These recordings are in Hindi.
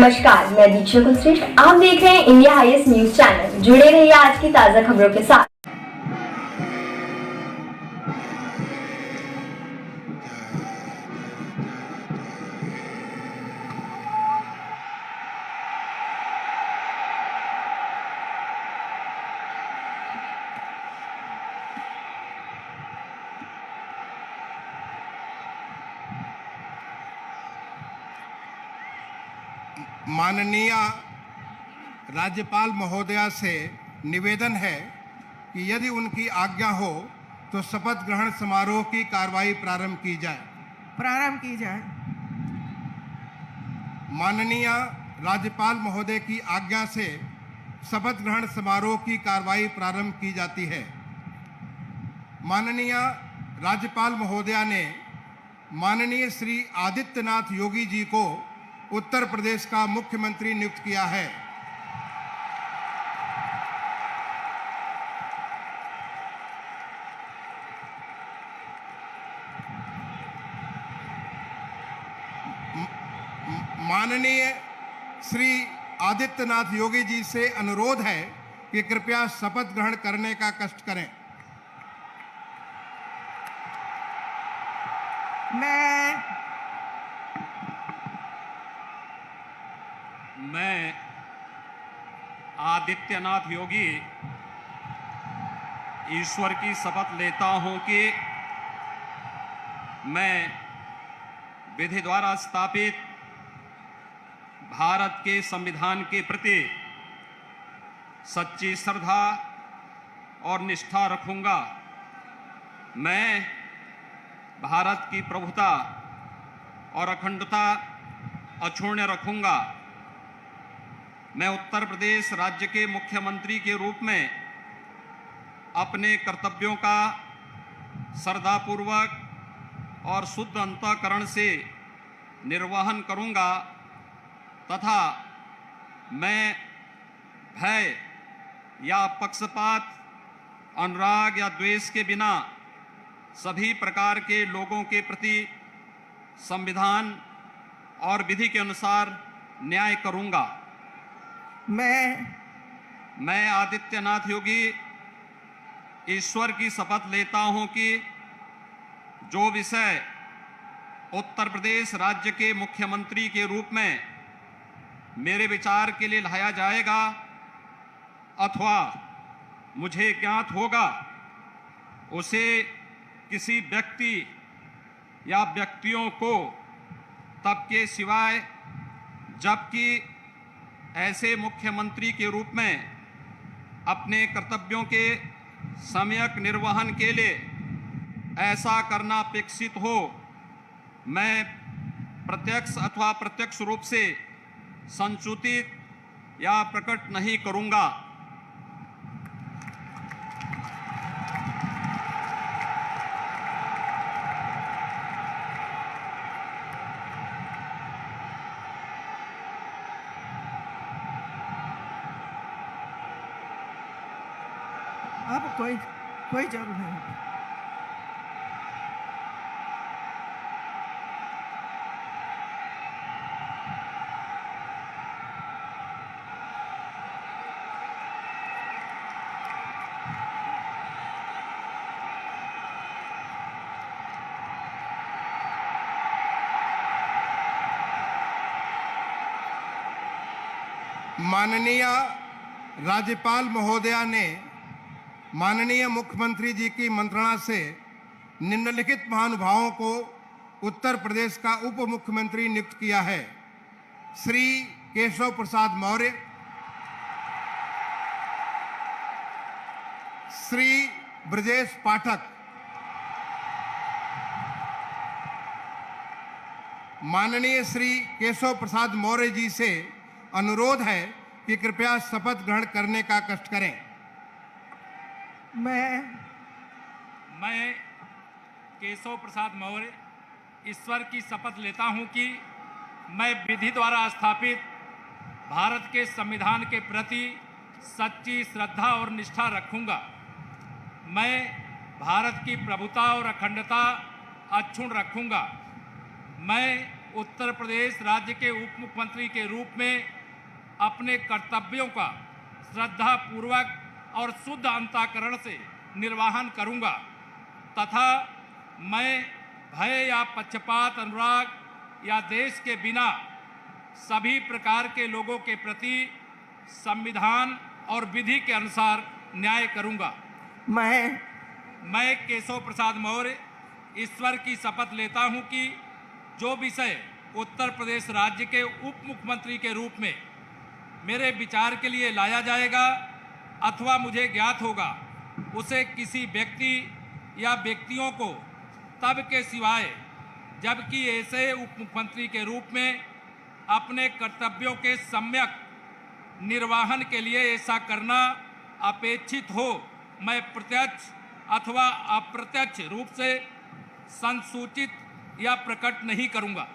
नमस्कार, मैं दीक्षा कुलश्रेष्ठ। आप देख रहे हैं इंडिया हाईएस्ट न्यूज चैनल। जुड़े रहिए आज की ताजा खबरों के साथ। माननीय राज्यपाल महोदया से निवेदन है कि यदि उनकी आज्ञा हो तो शपथ ग्रहण समारोह की कार्रवाई प्रारंभ की जाए। माननीय राज्यपाल महोदय की आज्ञा से शपथ ग्रहण समारोह की कार्रवाई प्रारंभ की जाती है। माननीय राज्यपाल महोदया ने माननीय श्री आदित्यनाथ योगी जी को उत्तर प्रदेश का मुख्यमंत्री नियुक्त किया है। माननीय श्री आदित्यनाथ योगी जी से अनुरोध है कि कृपया शपथ ग्रहण करने का कष्ट करें। मैं आदित्यनाथ योगी ईश्वर की शपथ लेता हूं कि मैं विधि द्वारा स्थापित भारत के संविधान के प्रति सच्ची श्रद्धा और निष्ठा रखूंगा। मैं भारत की प्रभुता और अखंडता अक्षुण्ण रखूंगा। मैं उत्तर प्रदेश राज्य के मुख्यमंत्री के रूप में अपने कर्तव्यों का श्रद्धापूर्वक और शुद्ध अंतःकरण से निर्वहन करूंगा तथा मैं भय या पक्षपात, अनुराग या द्वेष के बिना सभी प्रकार के लोगों के प्रति संविधान और विधि के अनुसार न्याय करूंगा। मैं आदित्यनाथ योगी ईश्वर की शपथ लेता हूं कि जो विषय उत्तर प्रदेश राज्य के मुख्यमंत्री के रूप में मेरे विचार के लिए लाया जाएगा अथवा मुझे ज्ञात होगा, उसे किसी व्यक्ति या व्यक्तियों को तब के सिवाय जबकि ऐसे मुख्यमंत्री के रूप में अपने कर्तव्यों के सम्यक निर्वहन के लिए ऐसा करना अपेक्षित हो, मैं प्रत्यक्ष अथवा अप्रत्यक्ष रूप से संसूचित या प्रकट नहीं करूंगा। अब कोई जरूरत नहीं। माननीय राज्यपाल महोदया ने माननीय मुख्यमंत्री जी की मंत्रणा से निम्नलिखित महानुभावों को उत्तर प्रदेश का उप मुख्यमंत्री नियुक्त किया है। श्री केशव प्रसाद मौर्य, श्री ब्रजेश पाठक। माननीय श्री केशव प्रसाद मौर्य जी से अनुरोध है कि कृपया शपथ ग्रहण करने का कष्ट करें। मैं केशव प्रसाद मौर्य ईश्वर की शपथ लेता हूं कि मैं विधि द्वारा स्थापित भारत के संविधान के प्रति सच्ची श्रद्धा और निष्ठा रखूंगा। मैं भारत की प्रभुता और अखंडता अक्षुण्ण रखूंगा। मैं उत्तर प्रदेश राज्य के उप मुख्यमंत्री के रूप में अपने कर्तव्यों का श्रद्धापूर्वक और शुद्ध अंतःकरण से निर्वहन करूंगा तथा मैं भय या पक्षपात, अनुराग या देश के बिना सभी प्रकार के लोगों के प्रति संविधान और विधि के अनुसार न्याय करूंगा। मैं केशव प्रसाद मौर्य ईश्वर की शपथ लेता हूं कि जो विषय उत्तर प्रदेश राज्य के उप मुख्यमंत्री के रूप में मेरे विचार के लिए लाया जाएगा अथवा मुझे ज्ञात होगा, उसे किसी व्यक्ति या व्यक्तियों को तब के सिवाय जबकि ऐसे उप मुख्यमंत्री के रूप में अपने कर्तव्यों के सम्यक निर्वहन के लिए ऐसा करना अपेक्षित हो, मैं प्रत्यक्ष अथवा अप्रत्यक्ष रूप से संसूचित या प्रकट नहीं करूंगा।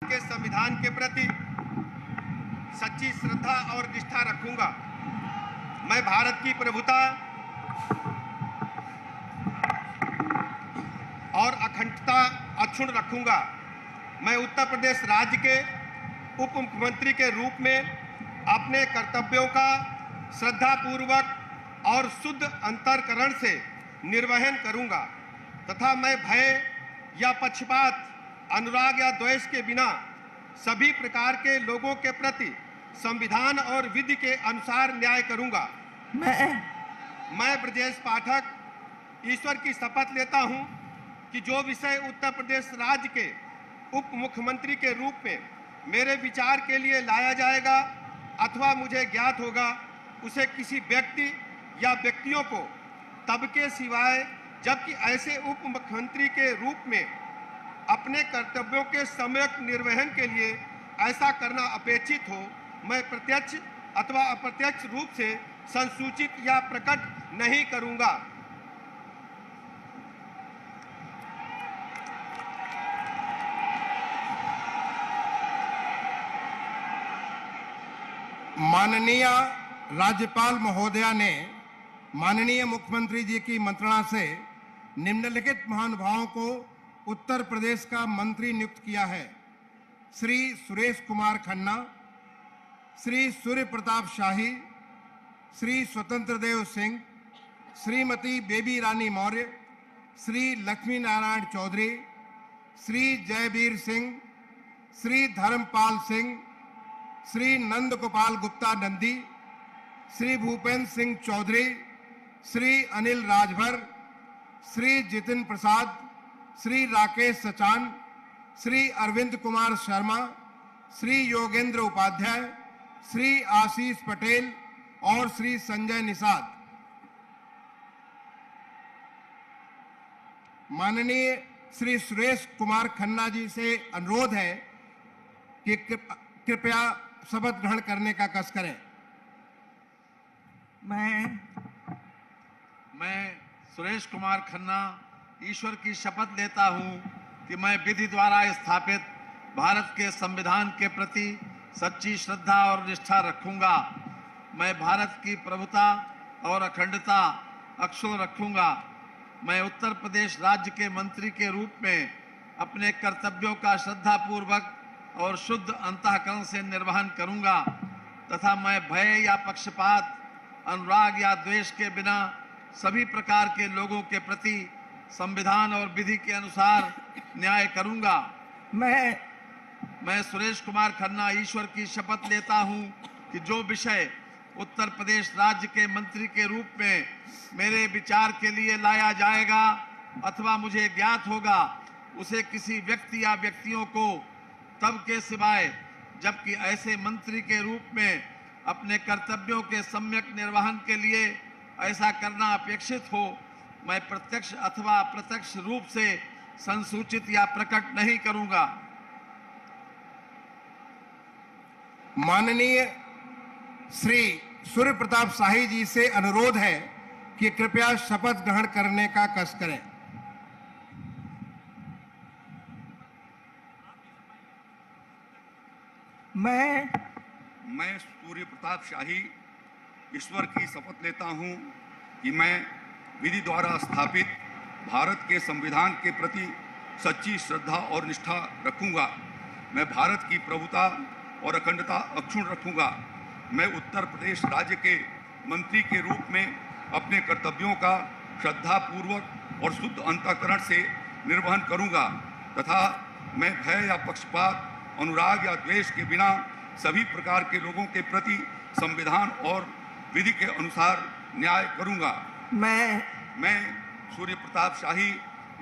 के संविधान के प्रति सच्ची श्रद्धा और निष्ठा रखूंगा। मैं भारत की प्रभुता और अखंडता अक्षुण्ण रखूंगा। मैं उत्तर प्रदेश राज्य के उप मुख्यमंत्री के रूप में अपने कर्तव्यों का श्रद्धापूर्वक और शुद्ध अंतःकरण से निर्वहन करूंगा तथा मैं भय या पक्षपात, अनुराग या द्वेष के बिना सभी प्रकार के लोगों के प्रति संविधान और विधि के अनुसार न्याय करूंगा। मैं ब्रजेश पाठक ईश्वर की शपथ लेता हूं कि जो विषय उत्तर प्रदेश राज्य के उप मुख्यमंत्री के रूप में मेरे विचार के लिए लाया जाएगा अथवा मुझे ज्ञात होगा, उसे किसी व्यक्ति या व्यक्तियों को तब के सिवाय जबकि ऐसे उप मुख्यमंत्री के रूप में अपने कर्तव्यों के सम्यक निर्वहन के लिए ऐसा करना अपेक्षित हो, मैं प्रत्यक्ष अथवा अप्रत्यक्ष रूप से संसूचित या प्रकट नहीं करूंगा। माननीय राज्यपाल महोदया ने माननीय मुख्यमंत्री जी की मंत्रणा से निम्नलिखित महानुभावों को उत्तर प्रदेश का मंत्री नियुक्त किया है। श्री सुरेश कुमार खन्ना, श्री सूर्य प्रताप शाही, श्री स्वतंत्र देव सिंह, श्रीमती बेबी रानी मौर्य, श्री लक्ष्मी नारायण चौधरी, श्री जयवीर सिंह, श्री धर्मपाल सिंह, श्री नंद गोपाल गुप्ता नंदी, श्री भूपेंद्र सिंह चौधरी, श्री अनिल राजभर, श्री जितिन प्रसाद, श्री राकेश सचान, श्री अरविंद कुमार शर्मा, श्री योगेंद्र उपाध्याय, श्री आशीष पटेल और श्री संजय निषाद। माननीय श्री सुरेश कुमार खन्ना जी से अनुरोध है कि कृपया शपथ ग्रहण करने का कष्ट करें। मैं सुरेश कुमार खन्ना ईश्वर की शपथ लेता हूं कि मैं विधि द्वारा स्थापित भारत के संविधान के प्रति सच्ची श्रद्धा और निष्ठा रखूंगा। मैं भारत की प्रभुता और अखंडता अक्षुण्ण रखूंगा। मैं उत्तर प्रदेश राज्य के मंत्री के रूप में अपने कर्तव्यों का श्रद्धापूर्वक और शुद्ध अंतःकरण से निर्वहन करूंगा तथा मैं भय या पक्षपात, अनुराग या द्वेष के बिना सभी प्रकार के लोगों के प्रति संविधान और विधि के अनुसार न्याय करूंगा। मैं सुरेश कुमार खन्ना ईश्वर की शपथ लेता हूं कि जो विषय उत्तर प्रदेश राज्य के मंत्री के रूप में मेरे विचार के लिए लाया जाएगा अथवा मुझे ज्ञात होगा, उसे किसी व्यक्ति या व्यक्तियों को तब के सिवाय जबकि ऐसे मंत्री के रूप में अपने कर्तव्यों के सम्यक निर्वहन के लिए ऐसा करना अपेक्षित हो, मैं प्रत्यक्ष अथवा अप्रत्यक्ष रूप से संसूचित या प्रकट नहीं करूंगा। माननीय श्री सूर्य प्रताप शाही जी से अनुरोध है कि कृपया शपथ ग्रहण करने का कष्ट करें। मैं सूर्य प्रताप शाही ईश्वर की शपथ लेता हूं कि मैं विधि द्वारा स्थापित भारत के संविधान के प्रति सच्ची श्रद्धा और निष्ठा रखूंगा। मैं भारत की प्रभुता और अखंडता अक्षुण्ण रखूंगा। मैं उत्तर प्रदेश राज्य के मंत्री के रूप में अपने कर्तव्यों का श्रद्धापूर्वक और शुद्ध अंतःकरण से निर्वहन करूंगा तथा मैं भय या पक्षपात, अनुराग या द्वेष के बिना सभी प्रकार के लोगों के प्रति संविधान और विधि के अनुसार न्याय करूंगा। मैं सूर्य प्रताप शाही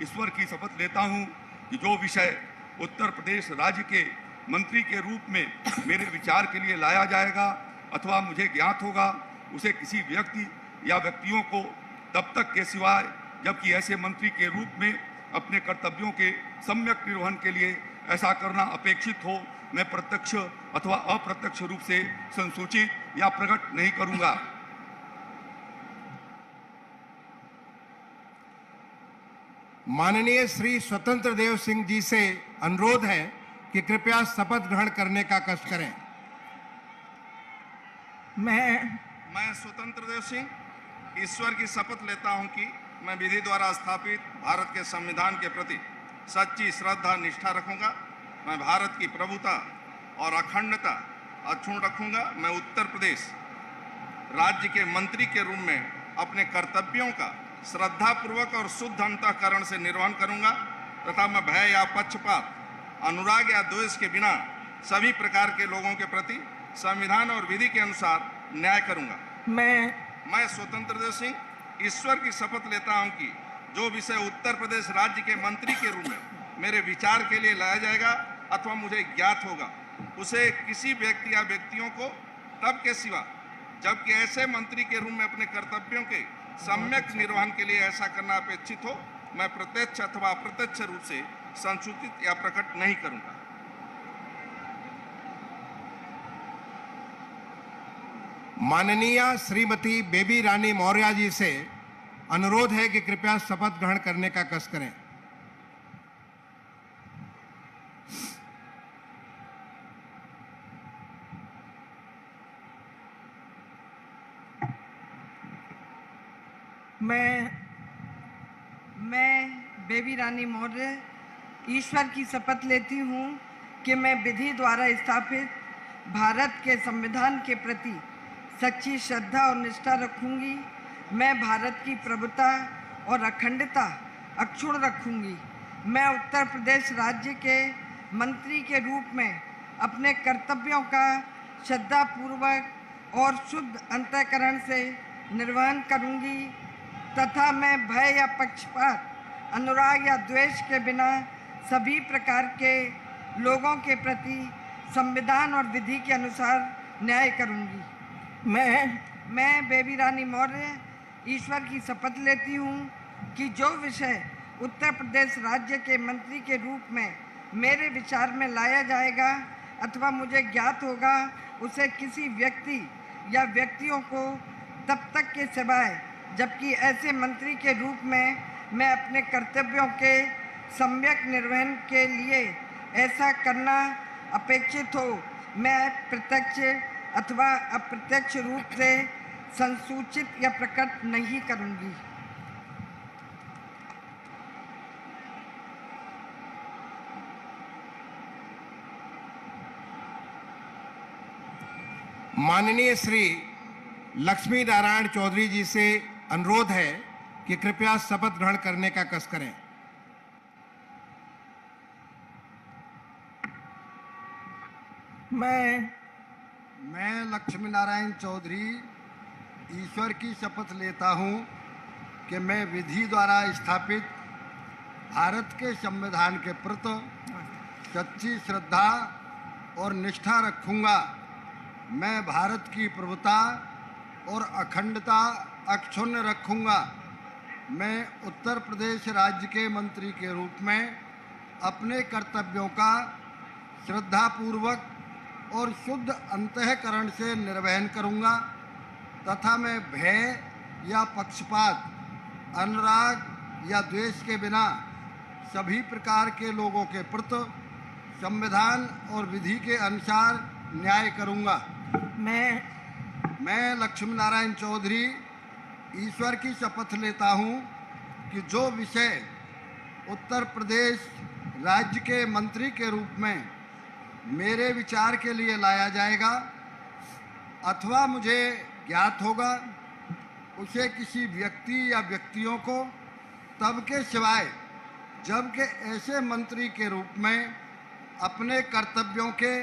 ईश्वर की शपथ लेता हूं कि जो विषय उत्तर प्रदेश राज्य के मंत्री के रूप में मेरे विचार के लिए लाया जाएगा अथवा मुझे ज्ञात होगा, उसे किसी व्यक्ति या व्यक्तियों को तब तक के सिवाय जबकि ऐसे मंत्री के रूप में अपने कर्तव्यों के सम्यक निर्वहन के लिए ऐसा करना अपेक्षित हो, मैं प्रत्यक्ष अथवा अप्रत्यक्ष रूप से संसूचित या प्रकट नहीं करूंगा। माननीय श्री स्वतंत्र देव सिंह जी से अनुरोध है कि कृपया शपथ ग्रहण करने का कष्ट करें। मैं स्वतंत्र देव सिंह ईश्वर की शपथ लेता हूं कि मैं विधि द्वारा स्थापित भारत के संविधान के प्रति सच्ची श्रद्धा निष्ठा रखूंगा। मैं भारत की प्रभुता और अखंडता अक्षुण्ण रखूंगा। मैं उत्तर प्रदेश राज्य के मंत्री के रूप में अपने कर्तव्यों का श्रद्धापूर्वक और शुद्ध अंतःकरण से निर्वहन करूंगा तथा मैं भय या पक्षपात, अनुराग या द्वेष के बिना सभी प्रकार के लोगों के प्रति संविधान और विधि के अनुसार न्याय करूंगा। मैं स्वतंत्र देव सिंह ईश्वर की शपथ लेता हूं कि जो विषय उत्तर प्रदेश राज्य के मंत्री के रूप में मेरे विचार के लिए लाया जाएगा अथवा मुझे ज्ञात होगा, उसे किसी व्यक्ति या व्यक्तियों को तब के सिवा जबकि ऐसे मंत्री के रूप में अपने कर्तव्यों के सम्यक निर्वहन के लिए ऐसा करना अपेक्षित हो, मैं प्रत्यक्ष अथवा अप्रत्यक्ष रूप से संसूचित या प्रकट नहीं करूंगा। माननीय श्रीमती बेबी रानी मौर्य जी से अनुरोध है कि कृपया शपथ ग्रहण करने का कष्ट करें। मैं बेबी रानी मौर्य ईश्वर की शपथ लेती हूँ कि मैं विधि द्वारा स्थापित भारत के संविधान के प्रति सच्ची श्रद्धा और निष्ठा रखूंगी। मैं भारत की प्रभुता और अखंडता अक्षुण्ण रखूंगी। मैं उत्तर प्रदेश राज्य के मंत्री के रूप में अपने कर्तव्यों का श्रद्धापूर्वक और शुद्ध अंतःकरण से निर्वहन करूंगी तथा मैं भय या पक्षपात, अनुराग या द्वेष के बिना सभी प्रकार के लोगों के प्रति संविधान और विधि के अनुसार न्याय करूंगी। मैं बेबी रानी मौर्य ईश्वर की शपथ लेती हूँ कि जो विषय उत्तर प्रदेश राज्य के मंत्री के रूप में मेरे विचार में लाया जाएगा अथवा मुझे ज्ञात होगा, उसे किसी व्यक्ति या व्यक्तियों को तब तक के सिवाय जबकि ऐसे मंत्री के रूप में मैं अपने कर्तव्यों के सम्यक निर्वहन के लिए ऐसा करना अपेक्षित हो, मैं प्रत्यक्ष अथवा अप्रत्यक्ष रूप से संसूचित या प्रकट नहीं करूंगी। माननीय श्री लक्ष्मी नारायण चौधरी जी से अनुरोध है कि कृपया शपथ ग्रहण करने का कष्ट करें। मैं लक्ष्मी नारायण चौधरी ईश्वर की शपथ लेता हूं कि मैं विधि द्वारा स्थापित भारत के संविधान के प्रति सच्ची श्रद्धा और निष्ठा रखूंगा। मैं भारत की प्रभुता और अखंडता अक्षुण्ण रखूंगा। मैं उत्तर प्रदेश राज्य के मंत्री के रूप में अपने कर्तव्यों का श्रद्धापूर्वक और शुद्ध अंतःकरण से निर्वहन करूंगा तथा मैं भय या पक्षपात, अनुराग या द्वेष के बिना सभी प्रकार के लोगों के प्रति संविधान और विधि के अनुसार न्याय करूंगा। मैं लक्ष्मी नारायण चौधरी ईश्वर की शपथ लेता हूं कि जो विषय उत्तर प्रदेश राज्य के मंत्री के रूप में मेरे विचार के लिए लाया जाएगा अथवा मुझे ज्ञात होगा, उसे किसी व्यक्ति या व्यक्तियों को तब के सिवाय जबकि ऐसे मंत्री के रूप में अपने कर्तव्यों के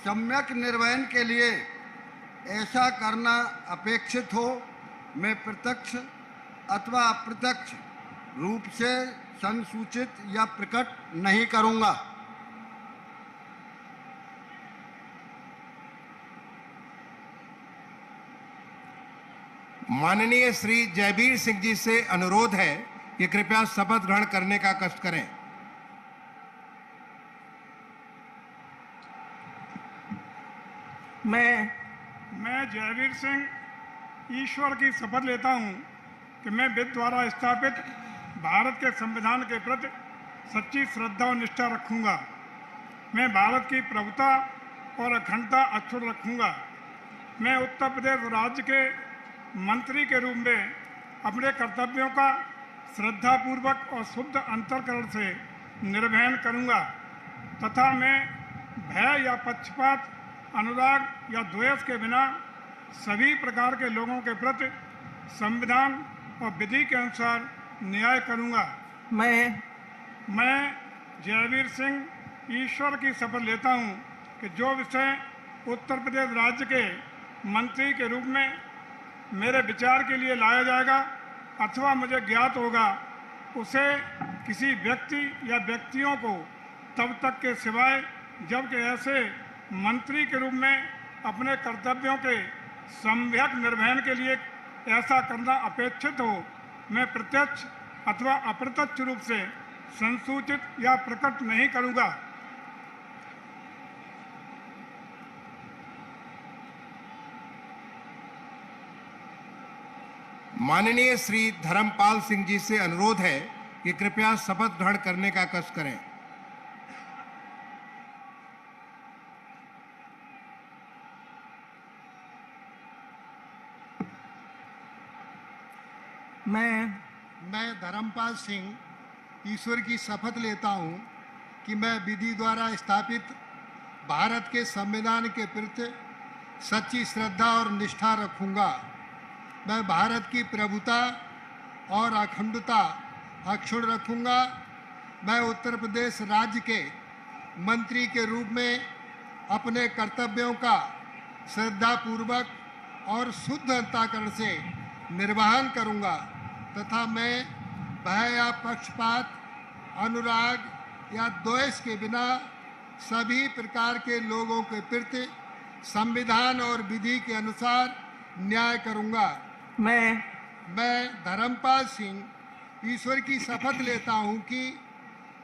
सम्यक निर्वहन के लिए ऐसा करना अपेक्षित हो, मैं प्रत्यक्ष अथवा अप्रत्यक्ष रूप से संसूचित या प्रकट नहीं करूंगा। माननीय श्री जयवीर सिंह जी से अनुरोध है कि कृपया शपथ ग्रहण करने का कष्ट करें। मैं जयवीर सिंह ईश्वर की शपथ लेता हूं कि मैं विधि द्वारा स्थापित भारत के संविधान के प्रति सच्ची श्रद्धा और निष्ठा रखूंगा। मैं भारत की प्रभुता और अखंडता अक्षुण्ण रखूंगा। मैं उत्तर प्रदेश राज्य के मंत्री के रूप में अपने कर्तव्यों का श्रद्धापूर्वक और शुद्ध अंतःकरण से निर्वहन करूंगा तथा मैं भय या पक्षपात, अनुराग या द्वेष के बिना सभी प्रकार के लोगों के प्रति संविधान और विधि के अनुसार न्याय करूंगा। मैं जयवीर सिंह ईश्वर की शपथ लेता हूं कि जो विषय उत्तर प्रदेश राज्य के मंत्री के रूप में मेरे विचार के लिए लाया जाएगा अथवा मुझे ज्ञात होगा, उसे किसी व्यक्ति या व्यक्तियों को तब तक के सिवाय जबकि ऐसे मंत्री के रूप में अपने कर्तव्यों के सम्यक निर्वहन के लिए ऐसा करना अपेक्षित हो, मैं प्रत्यक्ष अथवा अप्रत्यक्ष रूप से संसूचित या प्रकट नहीं करूंगा। माननीय श्री धर्मपाल सिंह जी से अनुरोध है कि कृपया शपथ ग्रहण करने का कष्ट करें। मैं धर्मपाल सिंह ईश्वर की शपथ लेता हूं कि मैं विधि द्वारा स्थापित भारत के संविधान के प्रति सच्ची श्रद्धा और निष्ठा रखूंगा। मैं भारत की प्रभुता और अखंडता अक्षुण्ण रखूंगा। मैं उत्तर प्रदेश राज्य के मंत्री के रूप में अपने कर्तव्यों का श्रद्धापूर्वक और शुद्ध अंतःकरण से निर्वहन करूंगा तथा मैं भय या पक्षपात, अनुराग या द्वेष के बिना सभी प्रकार के लोगों के प्रति संविधान और विधि के अनुसार न्याय करूंगा। मैं धर्मपाल सिंह ईश्वर की शपथ लेता हूं कि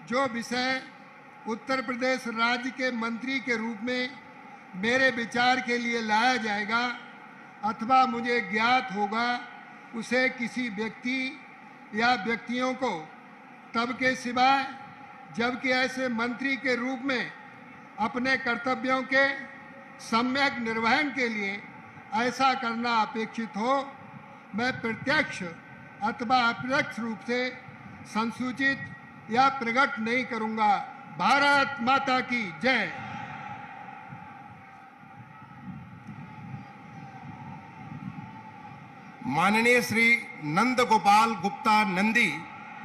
जो विषय उत्तर प्रदेश राज्य के मंत्री के रूप में मेरे विचार के लिए लाया जाएगा अथवा मुझे ज्ञात होगा, उसे किसी व्यक्ति या व्यक्तियों को तब के सिवाय जबकि ऐसे मंत्री के रूप में अपने कर्तव्यों के सम्यक निर्वहन के लिए ऐसा करना अपेक्षित हो, मैं प्रत्यक्ष अथवा अप्रत्यक्ष रूप से संसूचित या प्रकट नहीं करूंगा। भारत माता की जय। माननीय श्री नंद गोपाल गुप्ता नंदी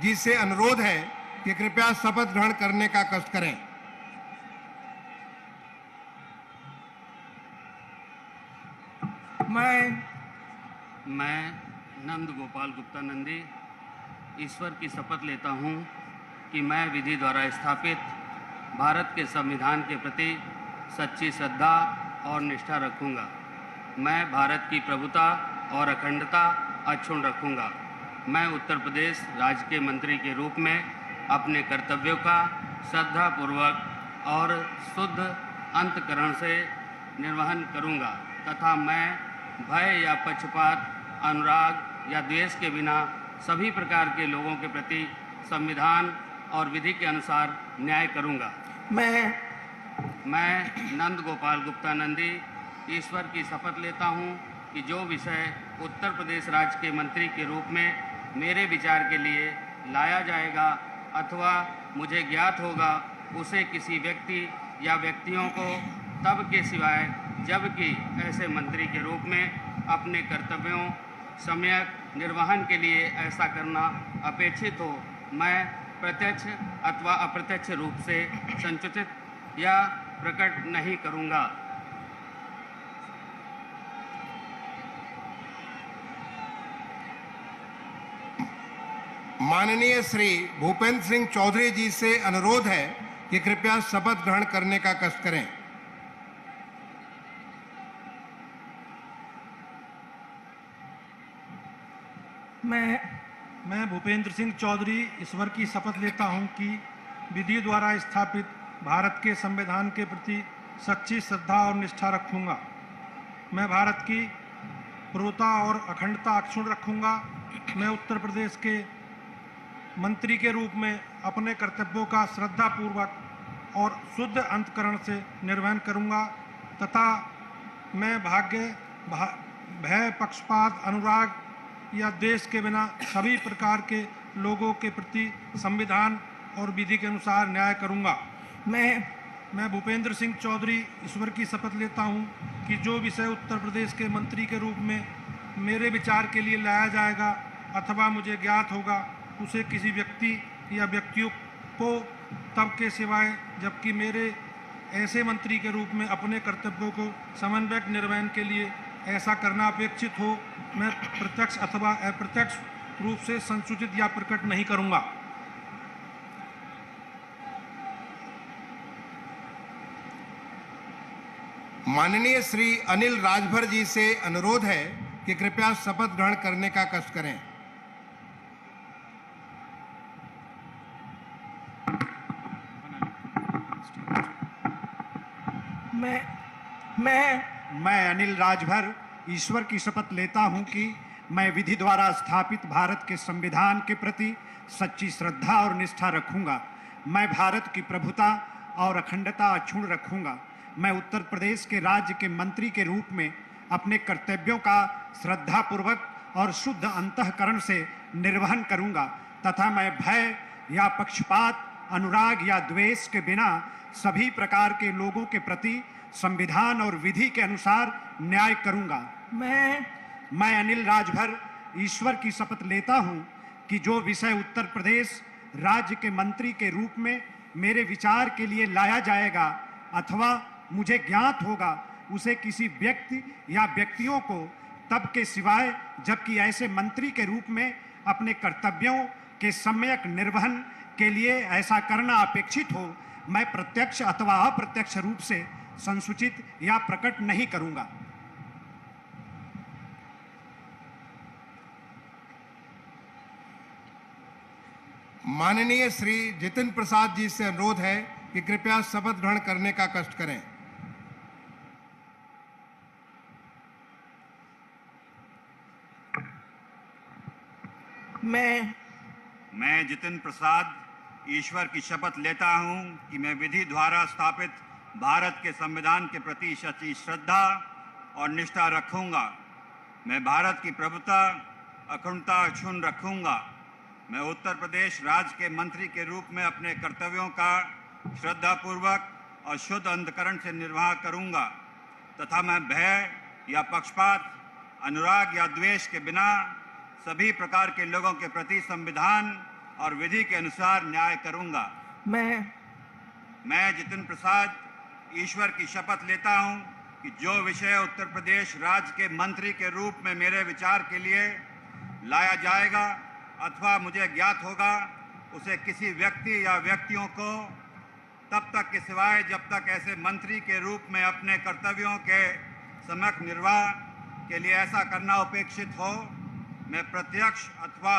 जी से अनुरोध है कि कृपया शपथ ग्रहण करने का कष्ट करें। मैं नंद गोपाल गुप्ता नंदी ईश्वर की शपथ लेता हूँ कि मैं विधि द्वारा स्थापित भारत के संविधान के प्रति सच्ची श्रद्धा और निष्ठा रखूँगा। मैं भारत की प्रभुता और अखंडता अक्षुण्ण रखूँगा। मैं उत्तर प्रदेश राज्य के मंत्री के रूप में अपने कर्तव्यों का श्रद्धापूर्वक और शुद्ध अंतःकरण से निर्वहन करूँगा तथा मैं भय या पक्षपात, अनुराग या द्वेष के बिना सभी प्रकार के लोगों के प्रति संविधान और विधि के अनुसार न्याय करूँगा। मैं नंद गोपाल गुप्ता नंदी ईश्वर की शपथ लेता हूँ कि जो विषय उत्तर प्रदेश राज्य के मंत्री के रूप में मेरे विचार के लिए लाया जाएगा अथवा मुझे ज्ञात होगा, उसे किसी व्यक्ति या व्यक्तियों को तब के सिवाय जबकि ऐसे मंत्री के रूप में अपने कर्तव्यों सम्यक निर्वहन के लिए ऐसा करना अपेक्षित हो, मैं प्रत्यक्ष अथवा अप्रत्यक्ष रूप से संसूचित या प्रकट नहीं करूँगा। माननीय श्री भूपेंद्र सिंह चौधरी जी से अनुरोध है कि कृपया शपथ ग्रहण करने का कष्ट करें। मैं भूपेंद्र सिंह चौधरी ईश्वर की शपथ लेता हूं कि विधि द्वारा स्थापित भारत के संविधान के प्रति सच्ची श्रद्धा और निष्ठा रखूंगा। मैं भारत की प्रभुता और अखंडता अक्षुण्ण रखूंगा। मैं उत्तर प्रदेश के मंत्री के रूप में अपने कर्तव्यों का श्रद्धापूर्वक और शुद्ध अंतःकरण से निर्वहन करूंगा तथा मैं भय, पक्षपात, अनुराग या देश के बिना सभी प्रकार के लोगों के प्रति संविधान और विधि के अनुसार न्याय करूंगा। मैं भूपेंद्र सिंह चौधरी ईश्वर की शपथ लेता हूं कि जो विषय उत्तर प्रदेश के मंत्री के रूप में मेरे विचार के लिए लाया जाएगा अथवा मुझे ज्ञात होगा, उसे किसी व्यक्ति या व्यक्तियों को तब के सिवाय जबकि मेरे ऐसे मंत्री के रूप में अपने कर्तव्यों को समन्वयक निर्वहन के लिए ऐसा करना अपेक्षित हो, मैं प्रत्यक्ष अथवा अप्रत्यक्ष रूप से संसूचित या प्रकट नहीं करूंगा। माननीय श्री अनिल राजभर जी से अनुरोध है कि कृपया शपथ ग्रहण करने का कष्ट करें। मैं अनिल राजभर ईश्वर की शपथ लेता हूं कि मैं विधि द्वारा स्थापित भारत के संविधान के प्रति सच्ची श्रद्धा और निष्ठा रखूंगा। मैं भारत की प्रभुता और अखंडता अक्षुण्ण रखूंगा। मैं उत्तर प्रदेश के राज्य के मंत्री के रूप में अपने कर्तव्यों का श्रद्धापूर्वक और शुद्ध अंतःकरण से निर्वहन करूंगा तथा मैं भय या पक्षपात, अनुराग या द्वेष के बिना सभी प्रकार के लोगों के प्रति संविधान और विधि के अनुसार न्याय करूंगा। मैं अनिल राजभर ईश्वर की शपथ लेता हूं कि जो विषय उत्तर प्रदेश राज्य के मंत्री के रूप में मेरे विचार के लिए लाया जाएगा अथवा मुझे ज्ञात होगा, उसे किसी व्यक्ति या व्यक्तियों को तब के सिवाय जबकि ऐसे मंत्री के रूप में अपने कर्तव्यों के सम्यक निर्वहन के लिए ऐसा करना अपेक्षित हो, मैं प्रत्यक्ष अथवा अप्रत्यक्ष रूप से संसूचित या प्रकट नहीं करूंगा। माननीय श्री जितिन प्रसाद जी से अनुरोध है कि कृपया शपथ ग्रहण करने का कष्ट करें। मैं जितिन प्रसाद ईश्वर की शपथ लेता हूं कि मैं विधि द्वारा स्थापित भारत के संविधान के प्रति सच्ची श्रद्धा और निष्ठा रखूंगा। मैं भारत की प्रभुता, अखंडता अक्षुण्ण रखूंगा। मैं उत्तर प्रदेश राज्य के मंत्री के रूप में अपने कर्तव्यों का श्रद्धापूर्वक और शुद्ध अंतःकरण से निर्वाह करूंगा तथा मैं भय या पक्षपात, अनुराग या द्वेष के बिना सभी प्रकार के लोगों के प्रति संविधान और विधि के अनुसार न्याय करूंगा। मैं जितिन प्रसाद ईश्वर की शपथ लेता हूं कि जो विषय उत्तर प्रदेश राज्य के मंत्री के रूप में मेरे विचार के लिए लाया जाएगा अथवा मुझे ज्ञात होगा, उसे किसी व्यक्ति या व्यक्तियों को तब तक के सिवाय जब तक ऐसे मंत्री के रूप में अपने कर्तव्यों के सम्यक निर्वाह के लिए ऐसा करना अपेक्षित हो, मैं प्रत्यक्ष अथवा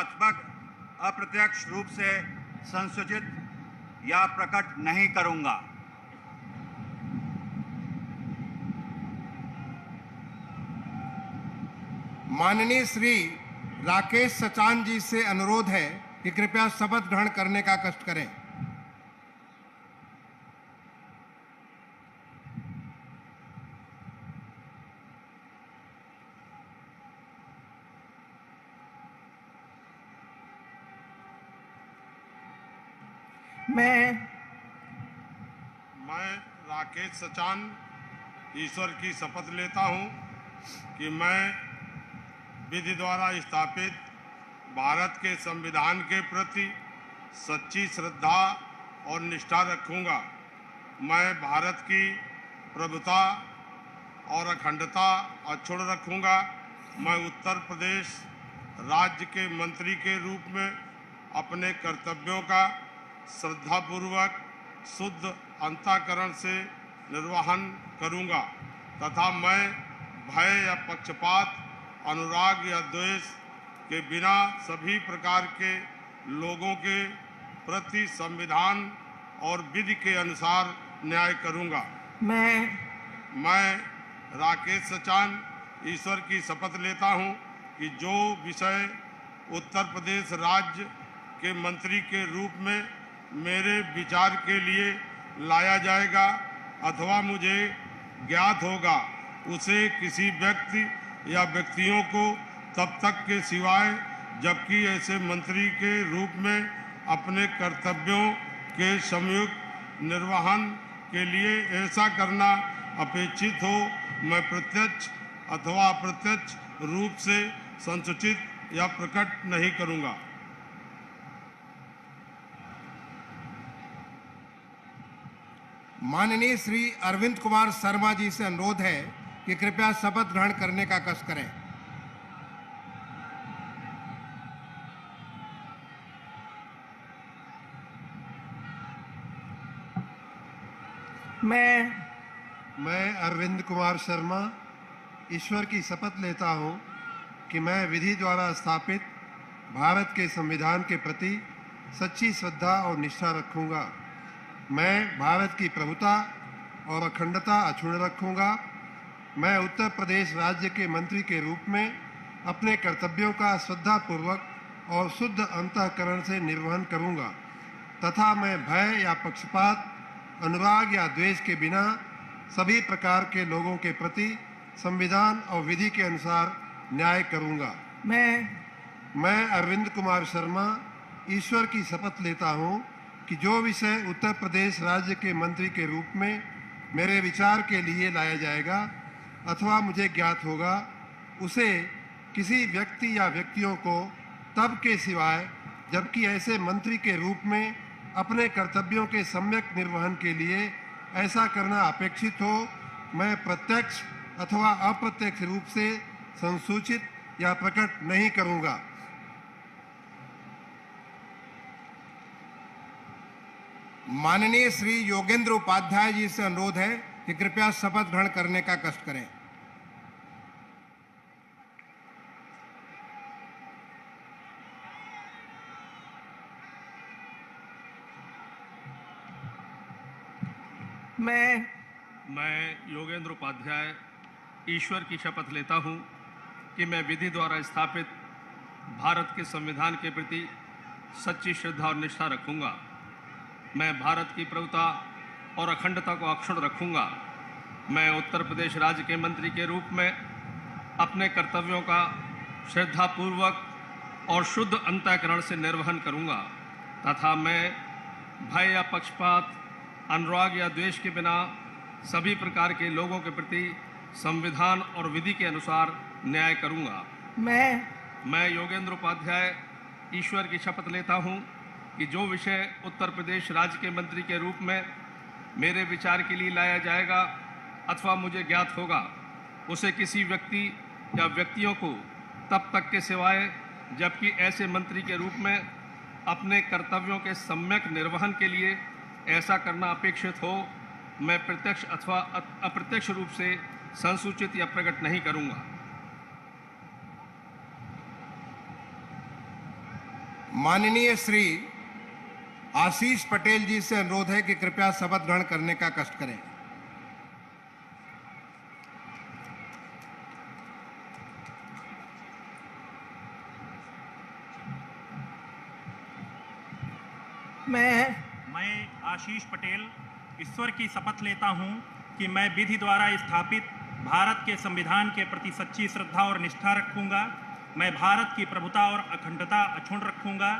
अप्रत्यक्ष रूप से संसूचित या प्रकट नहीं करूंगा। माननीय श्री राकेश सचान जी से अनुरोध है कि कृपया शपथ ग्रहण करने का कष्ट करें। मैं राकेश सचान ईश्वर की शपथ लेता हूं कि मैं विधि द्वारा स्थापित भारत के संविधान के प्रति सच्ची श्रद्धा और निष्ठा रखूंगा। मैं भारत की प्रभुता और अखंडता अक्षुण्ण रखूंगा। मैं उत्तर प्रदेश राज्य के मंत्री के रूप में अपने कर्तव्यों का श्रद्धापूर्वक शुद्ध अंतःकरण से निर्वहन करूंगा तथा मैं भय या पक्षपात, अनुराग या द्वेष के बिना सभी प्रकार के लोगों के प्रति संविधान और विधि के अनुसार न्याय करूंगा। मैं राकेश सचान ईश्वर की शपथ लेता हूं कि जो विषय उत्तर प्रदेश राज्य के मंत्री के रूप में मेरे विचार के लिए लाया जाएगा अथवा मुझे ज्ञात होगा, उसे किसी व्यक्ति या व्यक्तियों को तब तक के सिवाय जबकि ऐसे मंत्री के रूप में अपने कर्तव्यों के संयुक्त निर्वहन के लिए ऐसा करना अपेक्षित हो, मैं प्रत्यक्ष अथवा अप्रत्यक्ष रूप से संसूचित या प्रकट नहीं करूंगा। माननीय श्री अरविंद कुमार शर्मा जी से अनुरोध है कि कृपया शपथ ग्रहण करने का कष्ट करें। मैं अरविंद कुमार शर्मा ईश्वर की शपथ लेता हूं कि मैं विधि द्वारा स्थापित भारत के संविधान के प्रति सच्ची श्रद्धा और निष्ठा रखूंगा। मैं भारत की प्रभुता और अखंडता अक्षुण्ण रखूंगा। मैं उत्तर प्रदेश राज्य के मंत्री के रूप में अपने कर्तव्यों का श्रद्धापूर्वक और शुद्ध अंतःकरण से निर्वहन करूंगा तथा मैं भय या पक्षपात, अनुराग या द्वेष के बिना सभी प्रकार के लोगों के प्रति संविधान और विधि के अनुसार न्याय करूंगा। मैं अरविंद कुमार शर्मा ईश्वर की शपथ लेता हूं कि जो विषय उत्तर प्रदेश राज्य के मंत्री के रूप में मेरे विचार के लिए लाया जाएगा अथवा मुझे ज्ञात होगा, उसे किसी व्यक्ति या व्यक्तियों को तब के सिवाय जबकि ऐसे मंत्री के रूप में अपने कर्तव्यों के सम्यक निर्वहन के लिए ऐसा करना अपेक्षित हो, मैं प्रत्यक्ष अथवा अप्रत्यक्ष रूप से संसूचित या प्रकट नहीं करूंगा। माननीय श्री योगेंद्र उपाध्याय जी से अनुरोध है कि कृपया शपथ ग्रहण करने का कष्ट करें। मैं योगेंद्र उपाध्याय ईश्वर की शपथ लेता हूं कि मैं विधि द्वारा स्थापित भारत के संविधान के प्रति सच्ची श्रद्धा और निष्ठा रखूंगा। मैं भारत की प्रभुता और अखंडता को अक्षुण्ण रखूंगा। मैं उत्तर प्रदेश राज्य के मंत्री के रूप में अपने कर्तव्यों का श्रद्धापूर्वक और शुद्ध अंतःकरण से निर्वहन करूंगा तथा मैं भय या पक्षपात, अनुराग या द्वेष के बिना सभी प्रकार के लोगों के प्रति संविधान और विधि के अनुसार न्याय करूंगा। मैं योगेंद्र उपाध्याय ईश्वर की शपथ लेता हूं कि जो विषय उत्तर प्रदेश राज्य के मंत्री के रूप में मेरे विचार के लिए लाया जाएगा अथवा मुझे ज्ञात होगा, उसे किसी व्यक्ति या व्यक्तियों को तब तक के सिवाय जबकि ऐसे मंत्री के रूप में अपने कर्तव्यों के सम्यक निर्वहन के लिए ऐसा करना अपेक्षित हो, मैं प्रत्यक्ष अथवा अप्रत्यक्ष रूप से संसूचित या प्रकट नहीं करूंगा। माननीय श्री आशीष पटेल जी से अनुरोध है कि कृपया शपथ ग्रहण करने का कष्ट करें। मैं आशीष पटेल ईश्वर की शपथ लेता हूं कि मैं विधि द्वारा स्थापित भारत के संविधान के प्रति सच्ची श्रद्धा और निष्ठा रखूंगा। मैं भारत की प्रभुता और अखंडता अक्षुण्ण रखूंगा।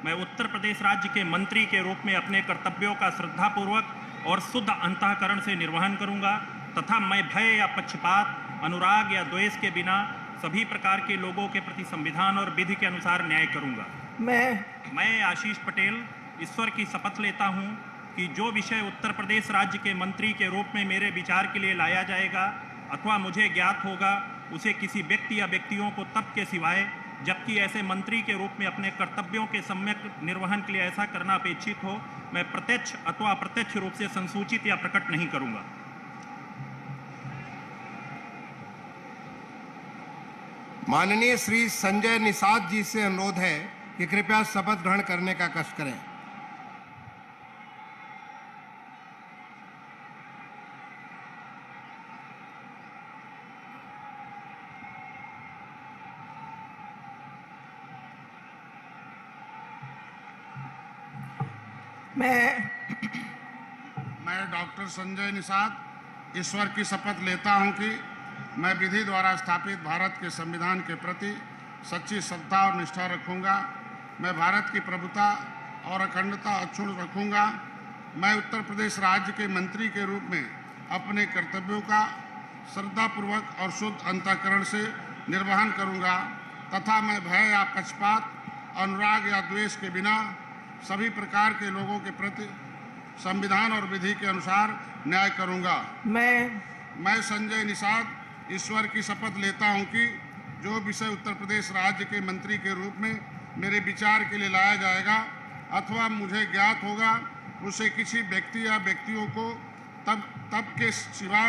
मैं उत्तर प्रदेश राज्य के मंत्री के रूप में अपने कर्तव्यों का श्रद्धापूर्वक और शुद्ध अंतःकरण से निर्वहन करूंगा तथा मैं भय या पक्षपात, अनुराग या द्वेष के बिना सभी प्रकार के लोगों के प्रति संविधान और विधि के अनुसार न्याय करूंगा। मैं आशीष पटेल ईश्वर की शपथ लेता हूं कि जो विषय उत्तर प्रदेश राज्य के मंत्री के रूप में मेरे विचार के लिए लाया जाएगा अथवा मुझे ज्ञात होगा, उसे किसी व्यक्ति या व्यक्तियों को तब के सिवाय जबकि ऐसे मंत्री के रूप में अपने कर्तव्यों के सम्यक निर्वहन के लिए ऐसा करना अपेक्षित हो, मैं प्रत्यक्ष अथवा अप्रत्यक्ष रूप से संसूचित या प्रकट नहीं करूंगा। माननीय श्री संजय निषाद जी से अनुरोध है कि कृपया शपथ ग्रहण करने का कष्ट करें। मैं डॉक्टर संजय निषाद ईश्वर की शपथ लेता हूं कि मैं विधि द्वारा स्थापित भारत के संविधान के प्रति सच्ची श्रद्धा और निष्ठा रखूंगा। मैं भारत की प्रभुता और अखंडता अक्षुण्ण रखूंगा। मैं उत्तर प्रदेश राज्य के मंत्री के रूप में अपने कर्तव्यों का श्रद्धापूर्वक और शुद्ध अंतःकरण से निर्वहन करूंगा तथा मैं भय या पक्षपात, अनुराग या द्वेष के बिना सभी प्रकार के लोगों के प्रति संविधान और विधि के अनुसार न्याय करूंगा। मैं संजय निषाद ईश्वर की शपथ लेता हूं कि जो विषय उत्तर प्रदेश राज्य के मंत्री के रूप में मेरे विचार के लिए लाया जाएगा अथवा मुझे ज्ञात होगा, उसे किसी व्यक्ति या व्यक्तियों को तब के सिवा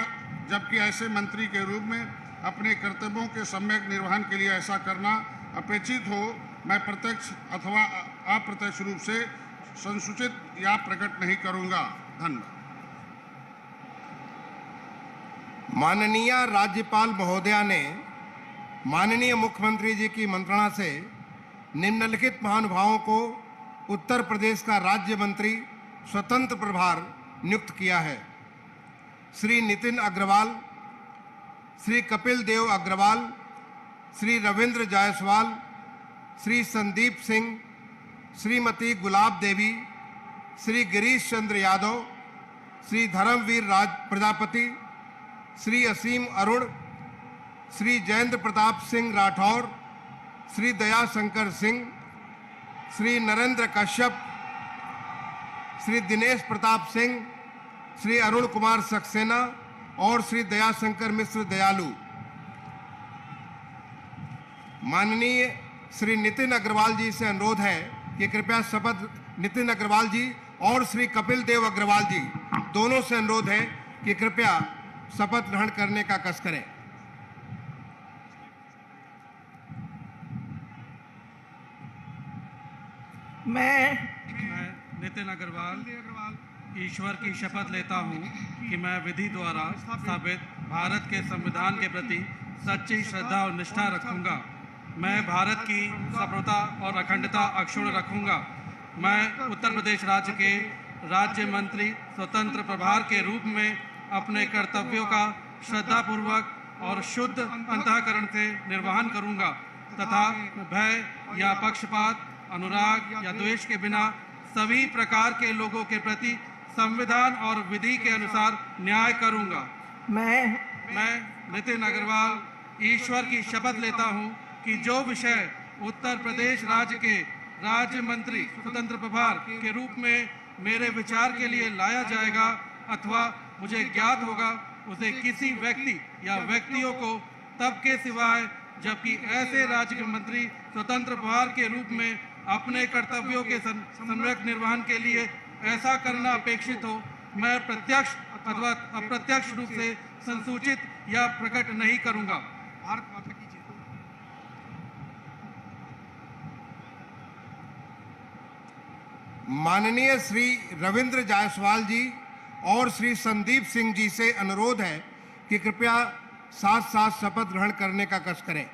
जबकि ऐसे मंत्री के रूप में अपने कर्तव्यों के सम्यक निर्वहन के लिए ऐसा करना अपेक्षित हो, मैं प्रत्यक्ष अथवा अप्रत्यक्ष रूप से संसूचित या प्रकट नहीं करूंगा। धन्यवाद। माननीय राज्यपाल महोदया ने माननीय मुख्यमंत्री जी की मंत्रणा से निम्नलिखित महानुभावों को उत्तर प्रदेश का राज्य मंत्री स्वतंत्र प्रभार नियुक्त किया है। श्री नितिन अग्रवाल, श्री कपिल देव अग्रवाल, श्री रविंद्र जायसवाल, श्री संदीप सिंह, श्रीमती गुलाब देवी, श्री गिरीश चंद्र यादव, श्री धर्मवीर राज प्रजापति, श्री असीम अरुण, श्री जयेंद्र प्रताप सिंह राठौर, श्री दया शंकर सिंह, श्री नरेंद्र कश्यप, श्री दिनेश प्रताप सिंह, श्री अरुण कुमार सक्सेना और श्री दयाशंकर मिश्र दयालु। माननीय श्री नितिन अग्रवाल जी से अनुरोध है कि कृपया शपथ नितिन अग्रवाल जी और श्री कपिल देव अग्रवाल जी दोनों से अनुरोध है कि कृपया शपथ ग्रहण करने का कष्ट करें। मैं नितिन अग्रवाल ईश्वर की शपथ लेता हूं कि मैं विधि द्वारा स्थापित भारत के संविधान के प्रति सच्ची श्रद्धा और निष्ठा रखूंगा। मैं भारत की संप्रभुता और अखंडता अक्षुण्ण रखूंगा। मैं उत्तर प्रदेश राज्य के राज्य मंत्री स्वतंत्र प्रभार के रूप में अपने कर्तव्यों का श्रद्धापूर्वक और शुद्ध अंतःकरण से निर्वहन करूंगा तथा भय या पक्षपात, अनुराग या द्वेष के बिना सभी प्रकार के लोगों के प्रति संविधान और विधि के अनुसार न्याय करूंगा। मैं नितिन अग्रवाल ईश्वर की शपथ लेता हूं कि जो विषय उत्तर प्रदेश राज्य के राज्य मंत्री स्वतंत्र प्रभार के रूप में मेरे विचार के लिए लाया जाएगा अथवा मुझे ज्ञात होगा, उसे किसी व्यक्ति या व्यक्तियों को तब के सिवाय जबकि ऐसे राज्य मंत्री स्वतंत्र प्रभार के रूप में अपने कर्तव्यों के सम्यक निर्वहन के लिए ऐसा करना अपेक्षित हो, मैं प्रत्यक्ष अथवा अप्रत्यक्ष रूप से संसूचित या प्रकट नहीं करूंगा। भारत माता की जय। माननीय श्री रविंद्र जायसवाल जी और श्री संदीप सिंह जी से अनुरोध है कि कृपया साथ साथ शपथ ग्रहण करने का कष्ट करें।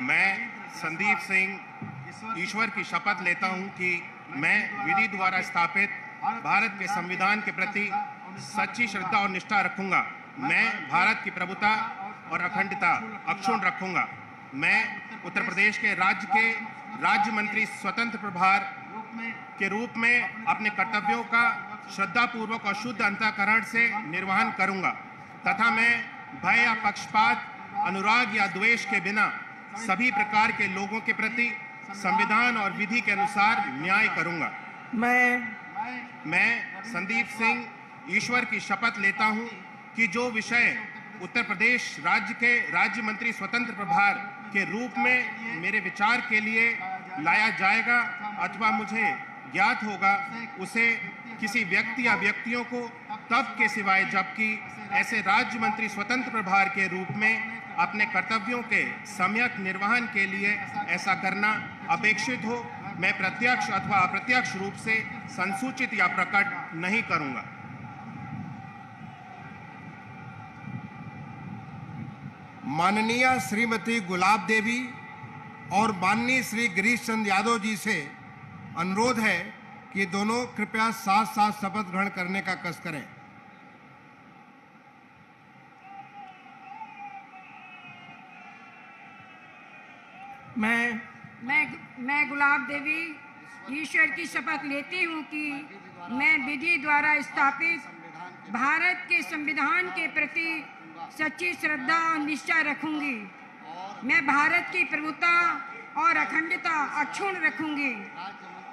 मैं संदीप सिंह ईश्वर की शपथ लेता हूं कि मैं विधि द्वारा स्थापित भारत के संविधान के प्रति सच्ची श्रद्धा और निष्ठा रखूंगा। मैं भारत की प्रभुता और अखंडता अक्षुण्ण रखूंगा। मैं उत्तर प्रदेश के राज्य मंत्री स्वतंत्र प्रभार के रूप में अपने कर्तव्यों का श्रद्धापूर्वक और शुद्ध अंतःकरण से निर्वहन करूंगा तथा मैं भय या पक्षपात, अनुराग या द्वेष के बिना सभी प्रकार के लोगों के प्रति संविधान और विधि के अनुसार न्याय करूंगा। मैं संदीप सिंह ईश्वर की शपथ लेता हूं कि जो विषय उत्तर प्रदेश राज्य के राज्य मंत्री स्वतंत्र प्रभार के रूप में मेरे विचार के लिए लाया जाएगा अथवा मुझे ज्ञात होगा, उसे किसी व्यक्ति या व्यक्तियों को तब के सिवाय जबकि ऐसे राज्य मंत्री स्वतंत्र प्रभार के रूप में अपने कर्तव्यों के सम्यक निर्वहन के लिए ऐसा करना अपेक्षित हो, मैं प्रत्यक्ष अथवा अप्रत्यक्ष रूप से संसूचित या प्रकट नहीं करूंगा। माननीय श्रीमती गुलाब देवी और माननीय श्री गिरीश चंद्र यादव जी से अनुरोध है कि दोनों कृपया साथ साथ शपथ ग्रहण करने का कष्ट करें। मैं गुलाब देवी ईश्वर की शपथ लेती हूँ कि मैं विधि द्वारा स्थापित भारत के संविधान के प्रति सच्ची श्रद्धा और निष्ठा रखूंगी। मैं भारत की प्रभुता और अखंडता अक्षुण्ण रखूंगी।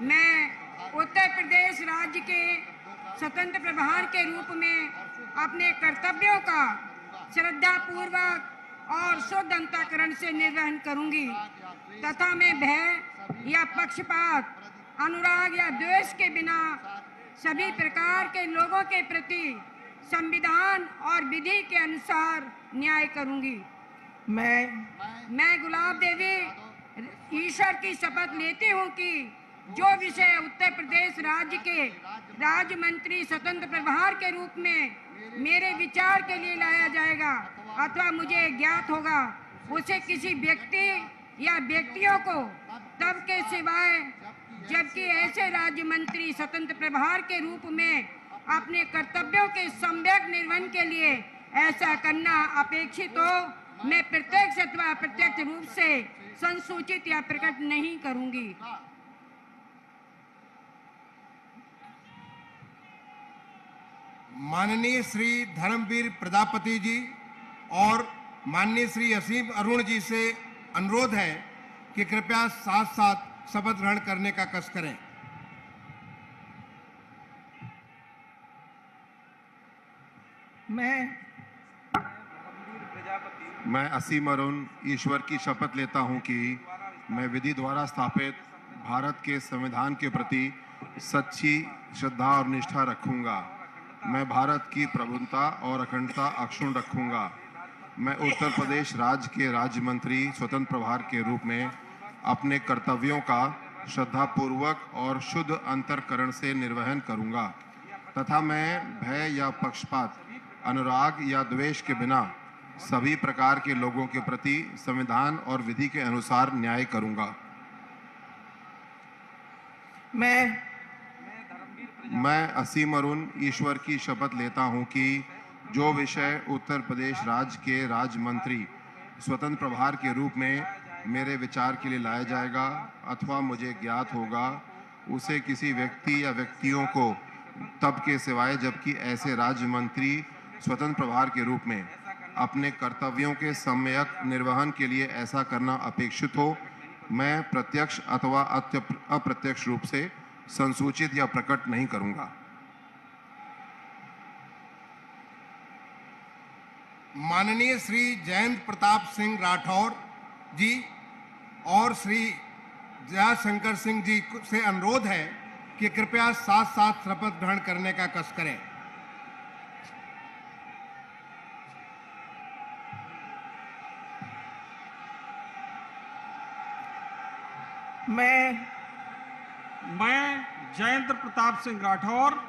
मैं उत्तर प्रदेश राज्य के स्वतंत्र प्रभार के रूप में अपने कर्तव्यों का श्रद्धापूर्वक और शुद्ध अंतःकरण से निर्वहन करूंगी तथा मैं भय या पक्षपात, अनुराग या द्वेष के बिना सभी प्रकार के लोगों के प्रति संविधान और विधि के अनुसार न्याय करूंगी। मैं गुलाब देवी ईश्वर की शपथ लेती हूं कि जो विषय उत्तर प्रदेश राज्य के राज्य मंत्री स्वतंत्र प्रभार के रूप में मेरे विचार के लिए लाया जाएगा अथवा मुझे ज्ञात होगा, उसे किसी व्यक्ति या व्यक्तियों को तब के सिवाय जबकि ऐसे राज्य मंत्री स्वतंत्र प्रभार के रूप में अपने कर्तव्यों के सम्यक निर्वहन के लिए ऐसा करना अपेक्षित हो, मैं प्रत्यक्ष अथवा अप्रत्यक्ष रूप से संसूचित या प्रकट नहीं करूंगी। माननीय श्री धर्मवीर प्रजापति जी और माननीय श्री असीम अरुण जी से अनुरोध है कि कृपया साथ साथ शपथ ग्रहण करने का कष्ट करें। मैं असीम अरुण ईश्वर की शपथ लेता हूं कि मैं विधि द्वारा स्थापित भारत के संविधान के प्रति सच्ची श्रद्धा और निष्ठा रखूंगा। मैं भारत की प्रभुता और अखंडता अक्षुण्ण रखूंगा। मैं उत्तर प्रदेश राज्य के राज्य मंत्री स्वतंत्र प्रभार के रूप में अपने कर्तव्यों का श्रद्धापूर्वक और शुद्ध अंतःकरण से निर्वहन करूंगा तथा मैं भय या पक्षपात, अनुराग या द्वेष के बिना सभी प्रकार के लोगों के प्रति संविधान और विधि के अनुसार न्याय करूंगा। मैं असीम अरुण ईश्वर की शपथ लेता हूं कि जो विषय उत्तर प्रदेश राज्य के राज्य मंत्री स्वतंत्र प्रभार के रूप में मेरे विचार के लिए लाया जाएगा अथवा मुझे ज्ञात होगा, उसे किसी व्यक्ति या व्यक्तियों को तब के सिवाय जबकि ऐसे राज्य मंत्री स्वतंत्र प्रभार के रूप में अपने कर्तव्यों के सम्यक निर्वहन के लिए ऐसा करना अपेक्षित हो, मैं प्रत्यक्ष अथवा अप्रत्यक्ष रूप से संसूचित या प्रकट नहीं करूंगा। माननीय श्री जयंत प्रताप सिंह राठौर जी और श्री जयाशंकर सिंह जी से अनुरोध है कि कृपया साथ साथ शपथ ग्रहण करने का कष्ट करें। मैं जयंत प्रताप सिंह राठौर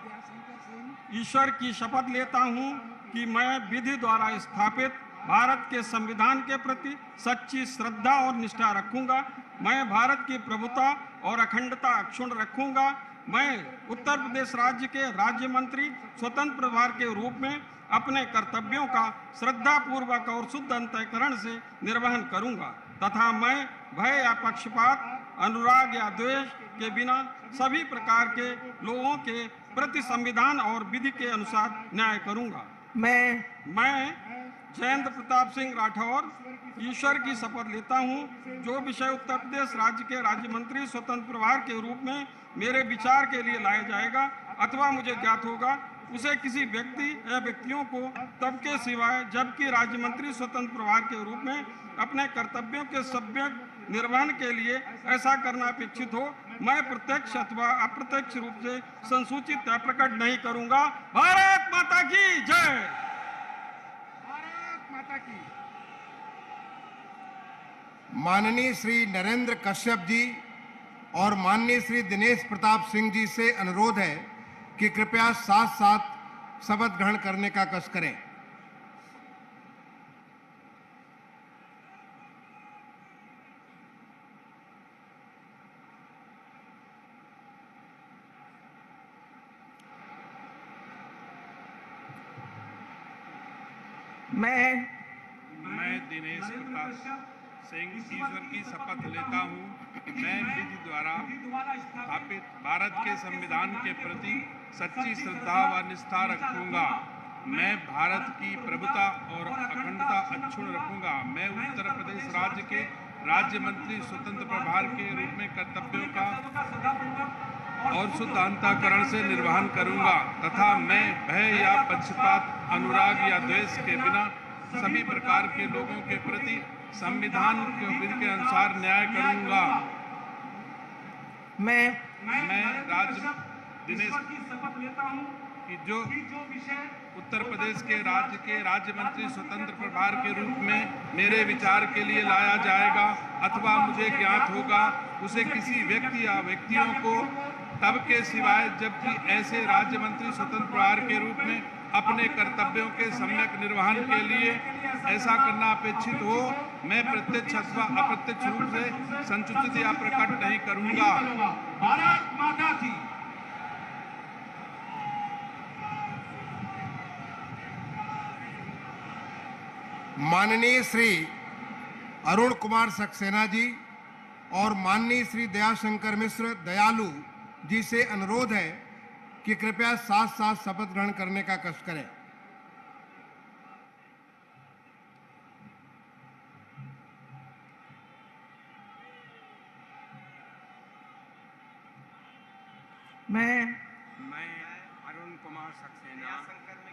ईश्वर की शपथ लेता हूं कि मैं विधि द्वारा स्थापित भारत के संविधान के प्रति सच्ची श्रद्धा और निष्ठा रखूंगा। मैं भारत की प्रभुता और अखंडता अक्षुण्ण रखूंगा। मैं उत्तर प्रदेश राज्य के राज्य मंत्री स्वतंत्र प्रभार के रूप में अपने कर्तव्यों का श्रद्धापूर्वक और शुद्ध अंतःकरण से निर्वहन करूंगा तथा मैं भय या पक्षपात, अनुराग या द्वेष के बिना सभी प्रकार के लोगों के प्रति संविधान और विधि के अनुसार न्याय करूंगा। मैं जयंत प्रताप सिंह राठौर ईश्वर की शपथ लेता हूं, जो विषय उत्तर प्रदेश राज्य के राज्य मंत्री स्वतंत्र प्रभार के रूप में मेरे विचार के लिए लाया जाएगा अथवा मुझे ज्ञात होगा, उसे किसी व्यक्ति या व्यक्तियों को तब के सिवाय जबकि राज्य मंत्री स्वतंत्र प्रभार के रूप में अपने कर्तव्यों के सम्यक निर्वहन के लिए ऐसा करना अपेक्षित हो, मैं प्रत्यक्ष अथवा अप्रत्यक्ष रूप से संसूचित या प्रकट नहीं करूंगा। भारत माता की जय। भारत माता की। माननीय श्री नरेंद्र कश्यप जी और माननीय श्री दिनेश प्रताप सिंह जी से अनुरोध है कि कृपया साथ साथ शपथ ग्रहण करने का कष्ट करें। मैं दिनेश प्रताप सिंह ईश्वर की शपथ लेता हूं कि मैं विधि द्वारा स्थापित भारत के संविधान के प्रति सच्ची श्रद्धा व निष्ठा रखूंगा। मैं भारत की प्रभुता और अखंडता अक्षुण्ण रखूंगा। मैं उत्तर प्रदेश राज्य के राज्य मंत्री स्वतंत्र प्रभार के रूप में कर्तव्यों का और शुद्ध अंतःकरण से निर्वहन करूंगा तथा मैं भय या पक्षपात, अनुराग या द्वेष के बिना सभी प्रकार के लोगों के प्रति संविधान के विधि के अनुसार न्याय करूंगा। मैं राज्य दिनेश की शपथ लेता हूं कि जो उत्तर प्रदेश के राज्य मंत्री स्वतंत्र प्रभार के रूप में मेरे विचार के लिए लाया जाएगा अथवा मुझे ज्ञात होगा, उसे किसी व्यक्ति या व्यक्तियों को तब के सिवाय जबकि ऐसे राज्य मंत्री स्वतंत्र प्रभार के रूप में अपने कर्तव्यों के सम्यक निर्वहन के लिए ऐसा करना अपेक्षित हो, मैं प्रत्यक्ष अथवा अप्रत्यक्ष रूप से संसूचित या प्रकट नहीं करूंगा। भारत माता की। माननीय श्री अरुण कुमार सक्सेना जी और माननीय श्री दयाशंकर मिश्र दयालु जी से अनुरोध है कि कृपया साथ साथ शपथ ग्रहण करने का कष्ट करें। मैं अरुण कुमार सक्सेना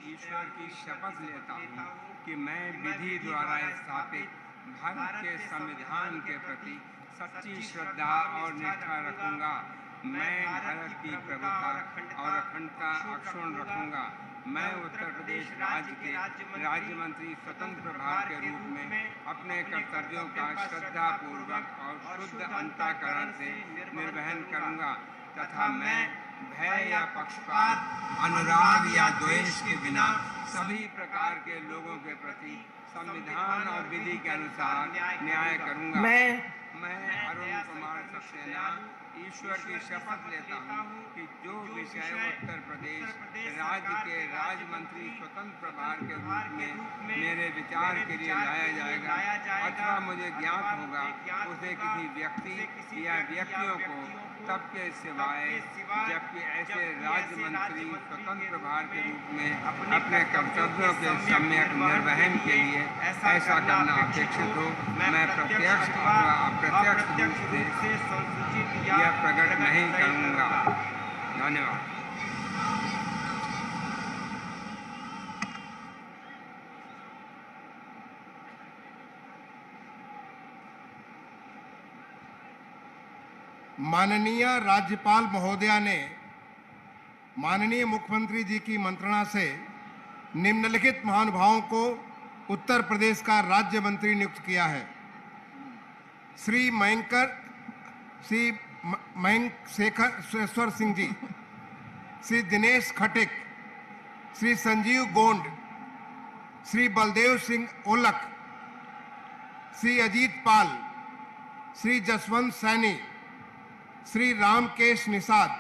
ईश्वर की शपथ लेता हूँ कि मैं विधि द्वारा स्थापित भारत के संविधान के प्रति सच्ची श्रद्धा और निष्ठा रखूंगा। मैं भारत की प्रभुता और अखंडता अक्षुण्ण रखूंगा। मैं उत्तर प्रदेश राज्य के राज्य मंत्री स्वतंत्र प्रभार के रूप में अपने कर्तव्यों का श्रद्धापूर्वक और शुद्ध अंतःकरण से निर्वहन करूंगा तथा मैं भय या पक्षपात, अनुराग या द्वेष के बिना सभी प्रकार के लोगों के प्रति संविधान और विधि के अनुसार न्याय करूंगा। मैं अरुण कुमार सक्सेना ईश्वर की शपथ लेता हूँ कि जो विषय उत्तर प्रदेश राज्य के राज्य मंत्री स्वतंत्र प्रभार के रूप में मेरे विचार के लिए लाया जाएगा अथवा मुझे ज्ञात होगा उसे किसी व्यक्ति या व्यक्तियों को तब के सिवाय जबकि ऐसे राज्य मंत्री स्वतंत्र प्रभार के रूप में अपने कर्तव्यों के सम्यक निर्वहन के लिए ऐसा करना अपेक्षित हो मैं प्रत्यक्ष अथवा अप्रत्यक्ष रूप से यह प्रकट नहीं करूँगा। धन्यवाद। माननीय राज्यपाल महोदया ने माननीय मुख्यमंत्री जी की मंत्रणा से निम्नलिखित महानुभावों को उत्तर प्रदेश का राज्य मंत्री नियुक्त किया है। श्री मयंक शेखर सिंह जी, श्री दिनेश खटिक, श्री संजीव गोंड, श्री बलदेव सिंह ओलक, श्री अजीत पाल, श्री जसवंत सैनी, श्री रामकेश निषाद,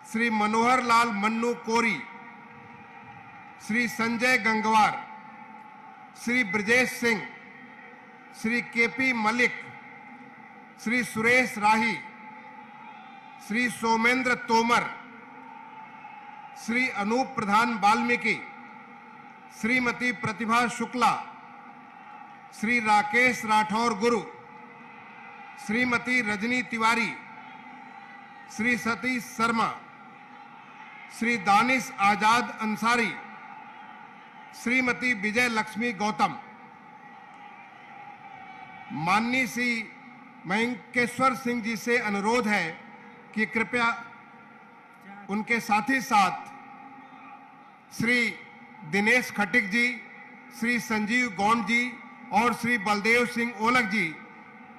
श्री मनोहर लाल मन्नू कोरी, श्री संजय गंगवार, श्री ब्रजेश सिंह, श्री केपी मलिक, श्री सुरेश राही, श्री सोमेंद्र तोमर, श्री अनूप प्रधान वाल्मीकि, श्रीमती प्रतिभा शुक्ला, श्री राकेश राठौर गुरु, श्रीमती रजनी तिवारी, श्री सतीश शर्मा, श्री दानिश आजाद अंसारी, श्रीमती विजय लक्ष्मी गौतम। माननीय श्री मयंकेश्वर सिंह जी से अनुरोध है कि कृपया उनके साथ ही साथ श्री दिनेश खटिक जी, श्री संजीव गौंड जी और श्री बलदेव सिंह ओलक जी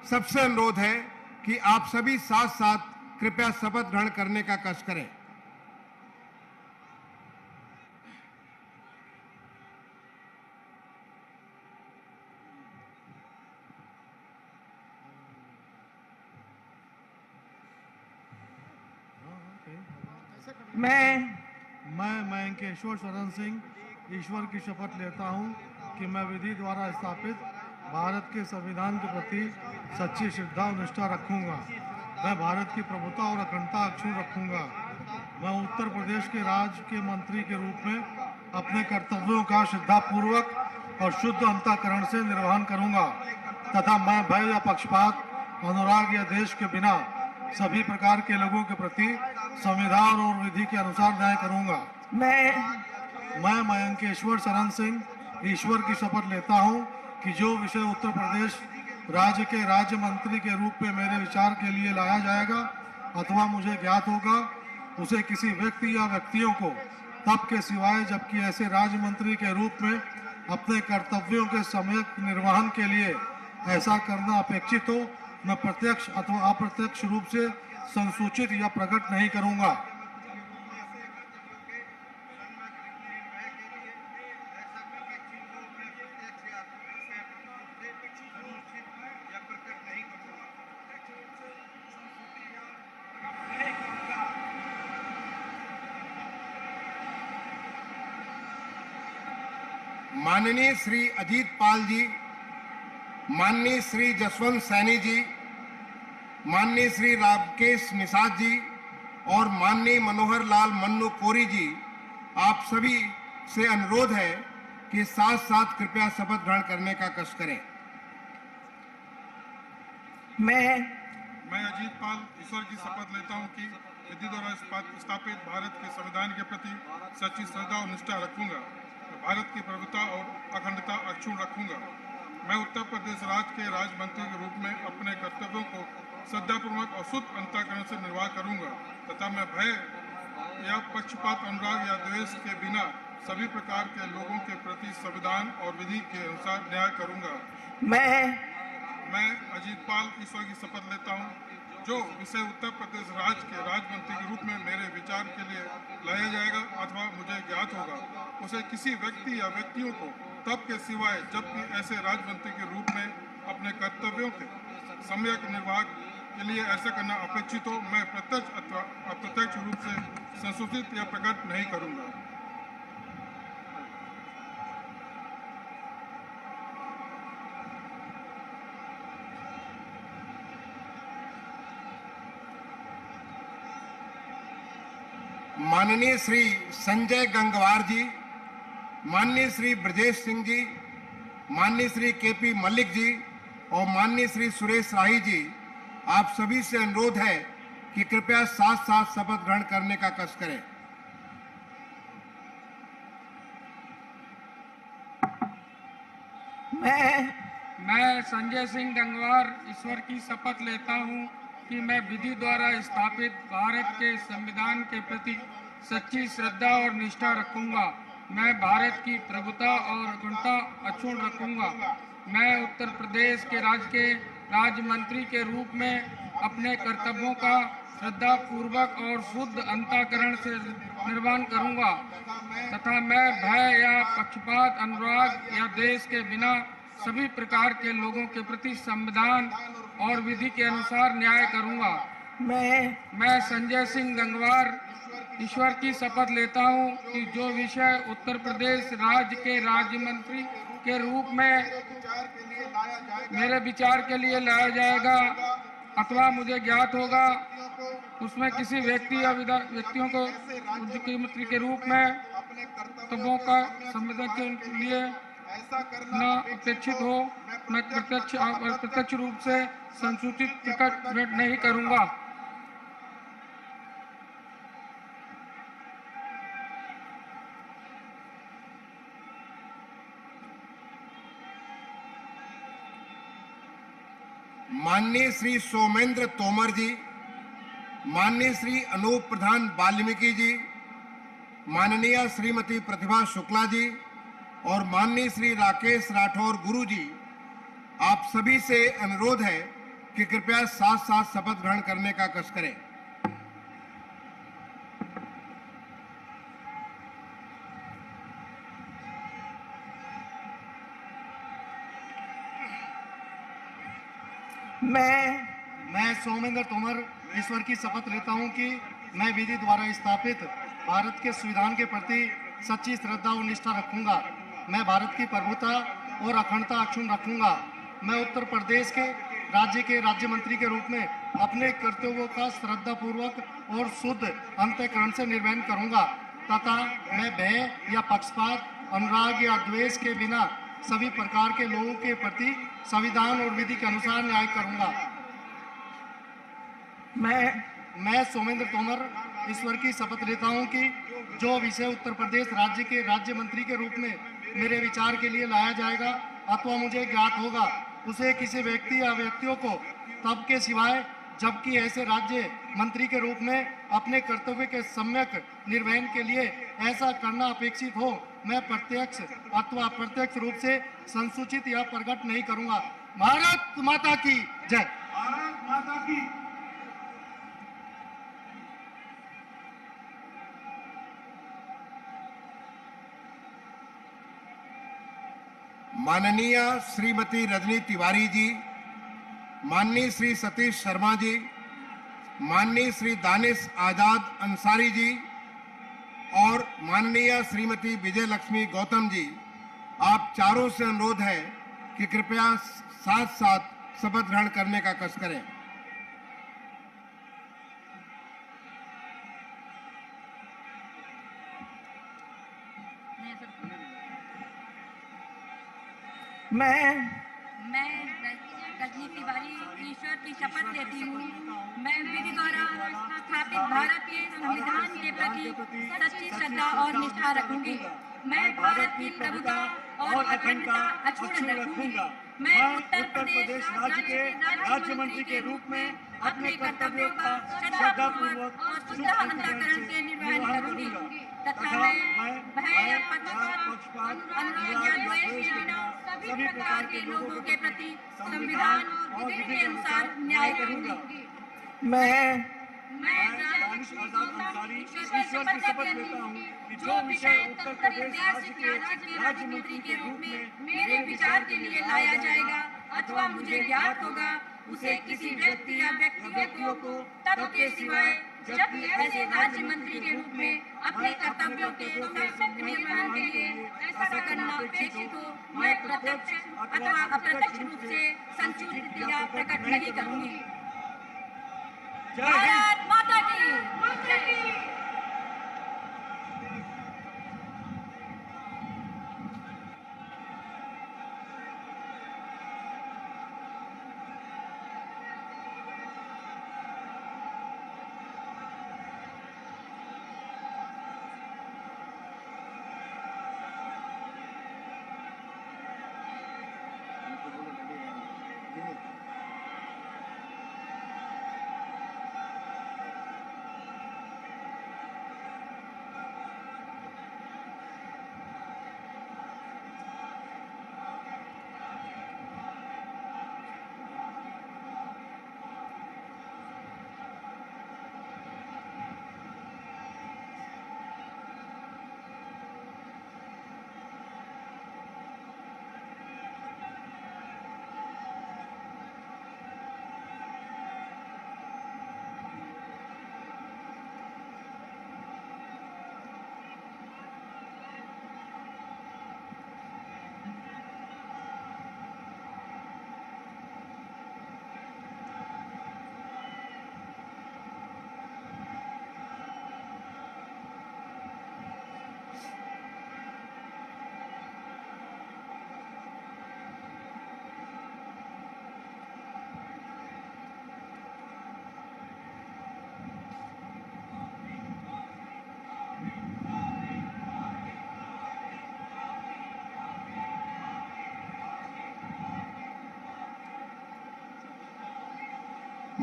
सबसे अनुरोध है कि आप सभी साथ साथ कृपया शपथ ग्रहण करने का कष्ट करें। मैं मयंकेश्वर शरण सिंह ईश्वर की शपथ लेता हूं कि मैं विधि द्वारा स्थापित भारत के संविधान के प्रति सच्ची श्रद्धा और निष्ठा रखूंगा। मैं भारत की प्रभुता और अखंडता अक्षुण्ण रखूंगा। मैं उत्तर प्रदेश के राज्य के मंत्री के रूप में अपने कर्तव्यों का श्रद्धापूर्वक और शुद्ध अंतःकरण से निर्वहन करूंगा तथा मैं भय या पक्षपात, अनुराग या देश के बिना सभी प्रकार के लोगों के प्रति संविधान और विधि के अनुसार न्याय करूंगा। मैं मयंकेश्वर शरण सिंह ईश्वर की शपथ लेता हूं कि जो विषय उत्तर प्रदेश राज्य के राज्य मंत्री के रूप में मेरे विचार के लिए लाया जाएगा अथवा मुझे ज्ञात होगा उसे किसी व्यक्ति या व्यक्तियों को तब के सिवाय जबकि ऐसे राज्य मंत्री के रूप में अपने कर्तव्यों के सम्यक निर्वहन के लिए ऐसा करना अपेक्षित हो मैं प्रत्यक्ष अथवा अप्रत्यक्ष रूप से संसूचित या प्रकट नहीं करूंगा। माननीय श्री अजीत पाल जी, माननीय श्री जसवंत सैनी जी, माननीय श्री रामकेश निषाद जी और माननीय मनोहर लाल मन्नू कोरी जी, आप सभी से अनुरोध है कि साथ साथ कृपया शपथ ग्रहण करने का कष्ट करें। मैं अजीत पाल ईश्वर की शपथ लेता हूं कि विधि द्वारा स्थापित भारत के संविधान के प्रति सच्ची श्रद्धा और निष्ठा रखूंगा। भारत की प्रभुता और अखंडता अक्षुण्ण रखूंगा। मैं उत्तर प्रदेश राज्य के राज्य मंत्री के रूप में अपने कर्तव्यों को श्रद्धापूर्वक और शुद्ध अंतःकरण से निर्वाह करूंगा तथा मैं भय या पक्षपात, अनुराग या द्वेष के बिना सभी प्रकार के लोगों के प्रति संविधान और विधि के अनुसार न्याय करूंगा। मैं अजीत पाल ईश्वर की शपथ लेता हूं जो विषय उत्तर प्रदेश राज्य के राज्य मंत्री के रूप में मेरे विचार के लिए लाया जाएगा अथवा मुझे ज्ञात होगा उसे किसी व्यक्ति या व्यक्तियों को तब के सिवाय जबकि ऐसे राज्य मंत्री के रूप में अपने कर्तव्यों के सम्यक निर्वाह के लिए ऐसा करना अपेक्षित हो, मैं प्रत्यक्ष अथवा अप्रत्यक्ष रूप से संशोधित या प्रकट नहीं करूंगा। माननीय श्री संजय गंगवार जी, माननीय श्री ब्रजेश सिंह जी, माननीय श्री केपी मल्लिक जी और माननीय श्री सुरेश राही जी, आप सभी से अनुरोध है कि कृपया साथ साथ शपथ ग्रहण करने का कष्ट करें। मैं संजय सिंह गंगवार ईश्वर की शपथ लेता हूं कि मैं विधि द्वारा स्थापित भारत के संविधान के प्रति सच्ची श्रद्धा और निष्ठा रखूंगा। मैं भारत की प्रभुता और अखंडता अक्षुण्ण रखूंगा। मैं उत्तर प्रदेश के राज्य मंत्री के रूप में अपने कर्तव्यों का श्रद्धा पूर्वक और शुद्ध अंतःकरण से निर्वहन करूंगा तथा मैं भय या पक्षपात, अनुराग या द्वेष के बिना सभी प्रकार के लोगों के प्रति संविधान और विधि के अनुसार न्याय करूंगा। मैं संजय सिंह गंगवार ईश्वर की शपथ लेता हूं कि जो विषय उत्तर प्रदेश राज्य के राज्य मंत्री के रूप में मेरे विचार के लिए लाया जाएगा अथवा मुझे ज्ञात होगा, उसमें किसी व्यक्ति या व्यक्तियों को मुख्यमंत्री के रूप में कर्तव्यों का संविधान के लिए न अपेक्षित हो, मैं प्रत्यक्ष रूप से संसूचित प्रकट नहीं करूंगा। माननीय श्री सोमेंद्र तोमर जी, माननीय श्री अनूप प्रधान वाल्मीकि जी, माननीय श्रीमती प्रतिभा शुक्ला जी और माननीय श्री राकेश राठौर गुरु जी, आप सभी से अनुरोध है कि कृपया साथ साथ शपथ ग्रहण करने का कष्ट करें। मैं सोमेंद्र तोमर ईश्वर की शपथ लेता हूं कि मैं विधि द्वारा स्थापित भारत के संविधान के प्रति सच्ची श्रद्धा और निष्ठा रखूंगा। मैं भारत की प्रभुता और अखंडता अक्षुण्ण रखूंगा। मैं उत्तर प्रदेश के राज्य मंत्री के रूप में अपने कर्तव्यों का श्रद्धा पूर्वक और शुद्ध अंतःकरण से निर्वहन करूंगा तथा मैं भय या पक्षपात, अनुराग या द्वेष के बिना सभी प्रकार के लोगों के प्रति संविधान और विधि के अनुसार न्याय करूंगा। मैं सोमेंद्र तोमर ईश्वर की शपथ लेता हूं कि जो विषय उत्तर प्रदेश राज्य के राज्य मंत्री के रूप में मेरे विचार के लिए लाया जाएगा अथवा मुझे ज्ञात होगा, उसे किसी व्यक्ति या व्यक्तियों को तब के सिवाय जबकि ऐसे राज्य मंत्री के रूप में अपने कर्तव्य के सम्यक निर्वहन के लिए ऐसा करना अपेक्षित हो, मैं प्रत्यक्ष अथवा अप्रत्यक्ष रूप से संसूचित या प्रकट नहीं करूंगा। भारत माता की जय। भारत माता की। माननीय श्रीमती रजनी तिवारी जी, माननीय श्री सतीश शर्मा जी, माननीय श्री दानिश आजाद अंसारी जी और माननीय श्रीमती विजय लक्ष्मी गौतम जी, आप चारों से अनुरोध है कि कृपया साथ साथ शपथ ग्रहण करने का कष्ट करें। मैं रजनी तिवारी ईश्वर की शपथ लेती हूँ। मैं विधि द्वारा स्थापित भारत के संविधान के प्रति सच्ची श्रद्धा और निष्ठा रखूंगी। मैं भारत की प्रभुता और अखंडता अक्षुण्ण रखूंगी। मैं उत्तर प्रदेश राज्य के राज्य मंत्री के रूप में अपने कर्तव्यों का श्रद्धापूर्वक और शुद्ध अंतःकरण से निर्वहन करूंगी तथा मैं भय, पक्षपात, अनुराग या द्वेष के बिना सभी प्रकार के लोगों के प्रति संविधान और विधि के अनुसार न्याय करूंगी। मैं ईश्वर की शपथ लेता हूँ कि जो विषय उत्तर प्रदेश राज्य के राज्य मंत्री के रूप में मेरे विचार के लिए लाया जाएगा अथवा मुझे ज्ञात होगा उसे किसी व्यक्ति या व्यक्तियों को तब के सिवाय जब ऐसे राज्य मंत्री के रूप में अपने कर्तव्यों के समर्पक निर्वहन के लिए ऐसा करना अपेक्षित हो मैं प्रत्यक्ष अथवा अप्रत्यक्ष रूप से संसूचित या प्रकट नहीं करूंगी। भारत माता की।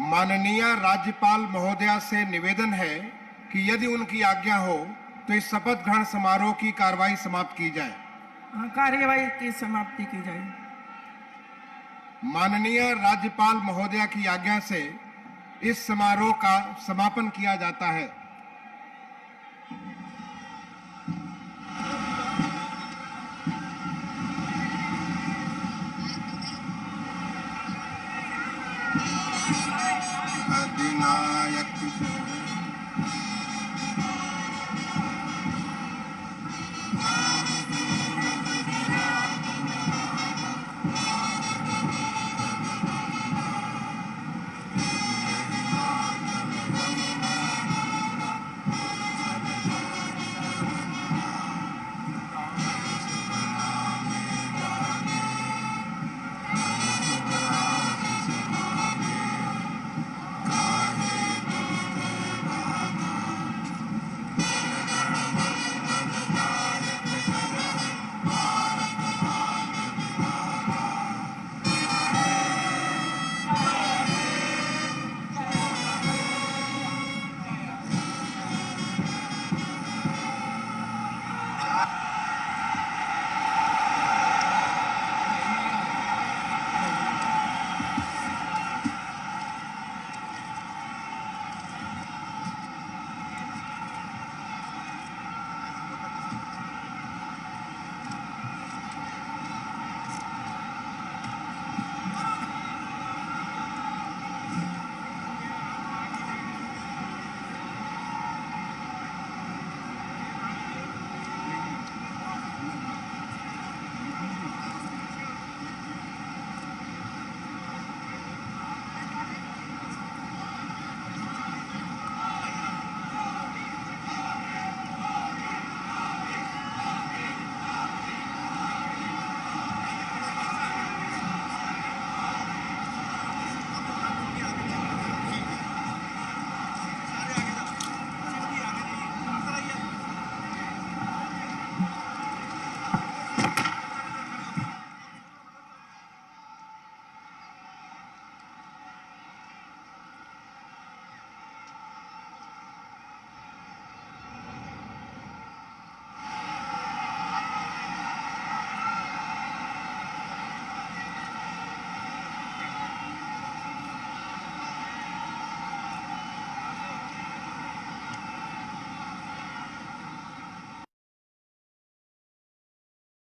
माननीय राज्यपाल महोदया से निवेदन है कि यदि उनकी आज्ञा हो तो इस शपथ ग्रहण समारोह की कार्रवाई समाप्त की जाए। कार्यवाही की समाप्ति की जाए। माननीय राज्यपाल महोदया की आज्ञा से इस समारोह का समापन किया जाता है। अधिनायक